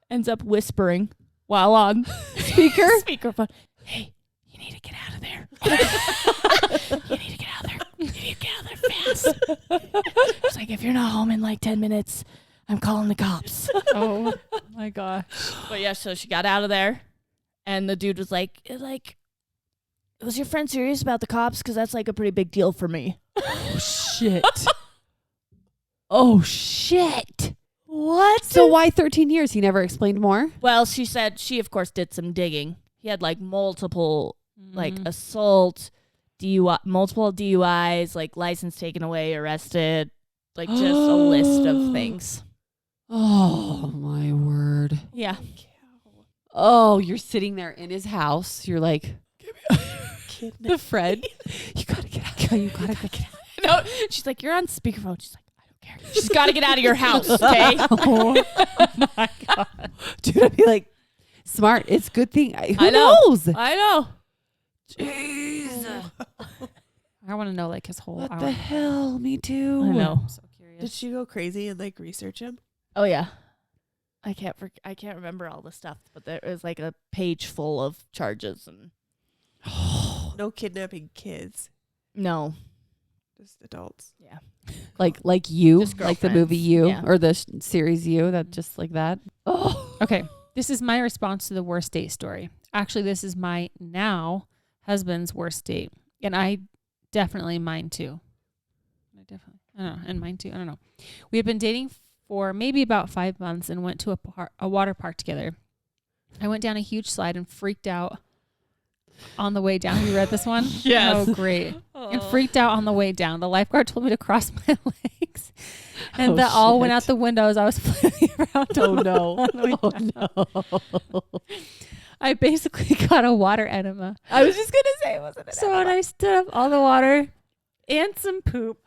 ends up whispering while on speakerphone, hey, you need to get out of there. You need to get out of there. You need to get out of there fast. It's if you're not home in 10 minutes, I'm calling the cops. Oh my gosh. But yeah, so she got out of there, and the dude was like, was your friend serious about the cops? Because that's a pretty big deal for me. Oh, shit. Oh, shit. What? So why 13 years? He never explained more? Well, she said she, of course, did some digging. He had multiple, assault, DUI, multiple DUIs, license taken away, arrested, just a list of things. Oh, my word. Yeah. Oh, you're sitting there in his house. You're like, the friend. You got to get out. You got to get out. No, she's like, you're on speakerphone. She's like, she's got to get out of your house, okay? Oh my God. Dude, I'd be like, smart. It's a good thing. Who I know. knows? I know. Jeez. I want to know his whole What hour. the hell? Me too. I know. I'm so curious. Did she go crazy and research him? Oh, yeah. I can't remember all the stuff, but there was a page full of charges. And No kidnapping kids, no. just adults. Yeah. Like you, Just like the movie girlfriends. You, Yeah. or the series You, that just like that. Oh, Okay. This is my response to the worst date story. Actually, this is my now husband's worst date. And I definitely mine too. I don't know. And mine too. I don't know. We had been dating for maybe about 5 months and went to a water park together. I went down a huge slide and freaked out on the way down. You read this one? Yes. Oh, great. And freaked out on the way down. The lifeguard told me to cross my legs. And Oh, that all went shit. out the window as I was flailing around. oh no. on the way Oh down. no. I basically got a water enema. I was just going to say, wasn't it? So when I stood up, all the water and some poop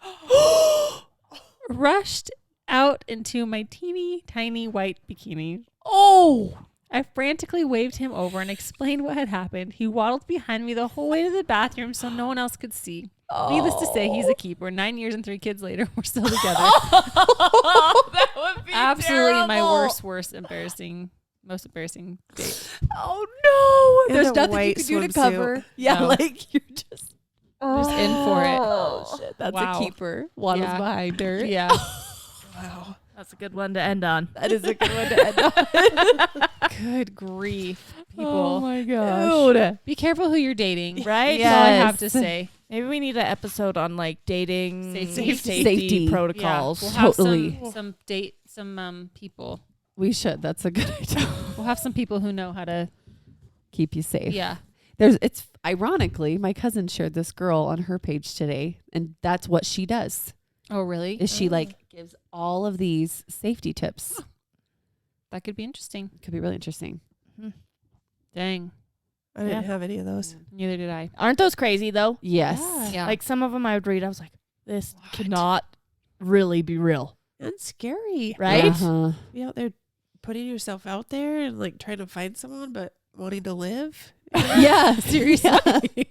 rushed out into my teeny tiny white bikini. Oh. I frantically waved him over and explained what had happened. He waddled behind me the whole way to the bathroom so no one else could see. Needless to say, he's a keeper. 9 years and 3 kids later, we're still together. That would be Absolutely my terrible. most embarrassing date. Oh no. In There's the nothing you white can do to swimsuit. cover. Yeah, No. you're just Just in for it. Oh shit. That's Wow. a keeper. Waddles Yeah. behind her. Yeah. Wow. That's a good one to end on. That is a good one to end on. Good grief, people. Oh my gosh. Dude. Be careful who you're dating. Right? That's all I have Yes. to say. Maybe we need an episode on dating Safety. Safety. protocols. We'll have Totally. some date some people. We should. That's a good idea. We'll have some people who know how to. Keep you safe. Yeah. It's ironically, my cousin shared this girl on her page today, and that's what she does. Oh, really? Is she like gives all of these safety tips? That could be interesting. Could be really interesting. Dang. I didn't Yeah. have any of those. Neither did I. Aren't those crazy though? Yes. Yeah. Like some of them I would read, I was like, this What? cannot really be real, And scary. right? Uh-huh. Be out there putting yourself out there and like trying to find someone, but wanting to live. Yeah. Seriously.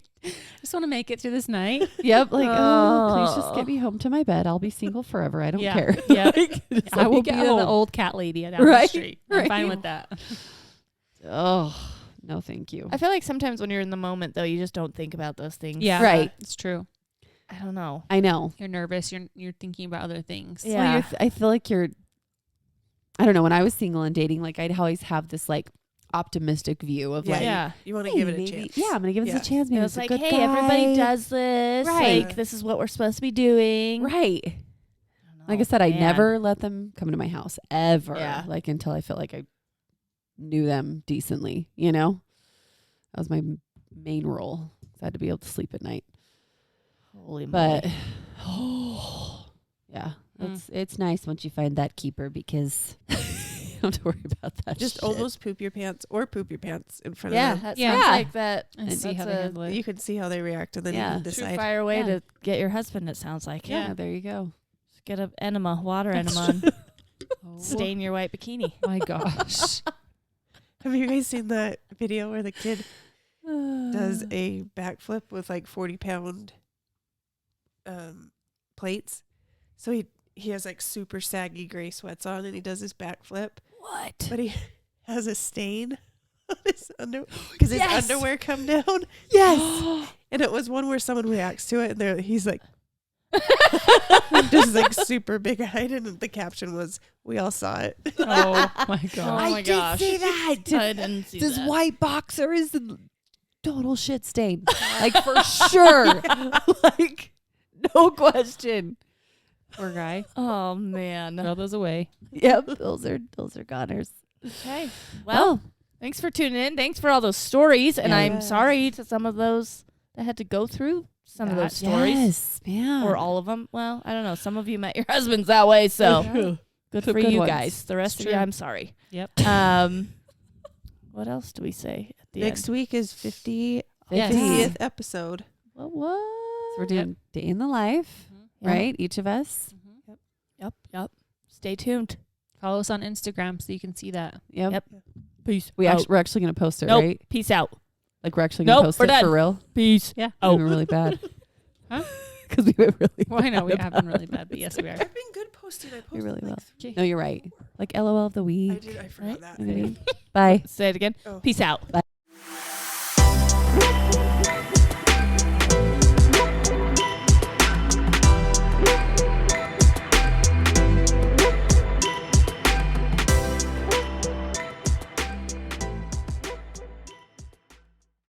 Just want to make it through this night. Yep. Like, please just Oh. get me home to my bed. I'll be single forever. I don't Yeah. care. Yeah. Just I let me will get be the home. old cat lady down Right, the street. I'm right. fine with that. Oh, no, thank you. I feel like sometimes when you're in the moment though, you just don't think about those things. Yeah. Right. It's true. I don't know. I know. You're nervous. You're thinking about other things. Yeah. Well, I feel like I don't know. When I was single and dating, like I'd always have this like optimistic view of Yeah. like, Yeah. You want to hey, give it a maybe- chance. Yeah, I'm gonna give Yeah. this a chance. It Maybe was it's a like, good hey, guy. everybody does this. Right. Like, this is what we're supposed to be doing. Right. Like I said, I never let them come to my house ever. Yeah. Like until I felt like I knew them decently. You know, that was my main role. I had to be able to sleep at night. Holy But moly. yeah, Mm. it's nice once you find that keeper because you don't have to worry about that. Just shit. almost poop your pants or poop your pants in front Yeah, of them. that Yeah. sounds Yeah. like that. And see that's how they a handle it. You can see how they react and then Yeah. you can decide. surefire way Yeah. to get your husband, it sounds like. Yeah, there you go. Just get a enema, water enema, and Oh stain your white bikini. my gosh. Have you guys seen that video where the kid does a backflip with like 40-pound plates? So he has like super saggy gray sweats on and he does his backflip, What? but he has a stain on his underwear because his Yes. underwear come down. Yes. And it was one where someone reacts to it and he's like just like super big eyed, and the caption was, "We all saw it." Oh my Oh gosh. my gosh. see that. I didn't see This that. white boxer is a total shit stain. Like for sure. Like no question. Poor guy. Oh man. Throw those away. Yep. Those are goners. Okay. Well, thanks for tuning in. Thanks for all those stories, and I'm Yes. sorry to some of those that had to go through some of those stories. Yes, man. Or all of them. Well, I don't know. Some of you met your husbands that way, so good Some for good you ones. guys. The rest It's of you, true. I'm sorry. Yep. What else do we say at the Next week is 50th Yes. episod. What? So we're doing day in the life, Yeah. right? Each of us. Yep. Stay tuned. Follow us on Instagram so you can see that. Yep. Yep. Peace. We're actually going to post it, Nope. right? Peace out. Like we're actually going to Nope, post we're it done. for real. Peace. Yeah. We Oh. went really bad. Huh? Because we went really Well, I know we bad have been really bad, but yes, we are. I've been good posting. I posted really like will. 3. No, you're right. Like LOL of the I week. did. I forgot that. Maybe. Bye. Say it again. Oh. Peace out.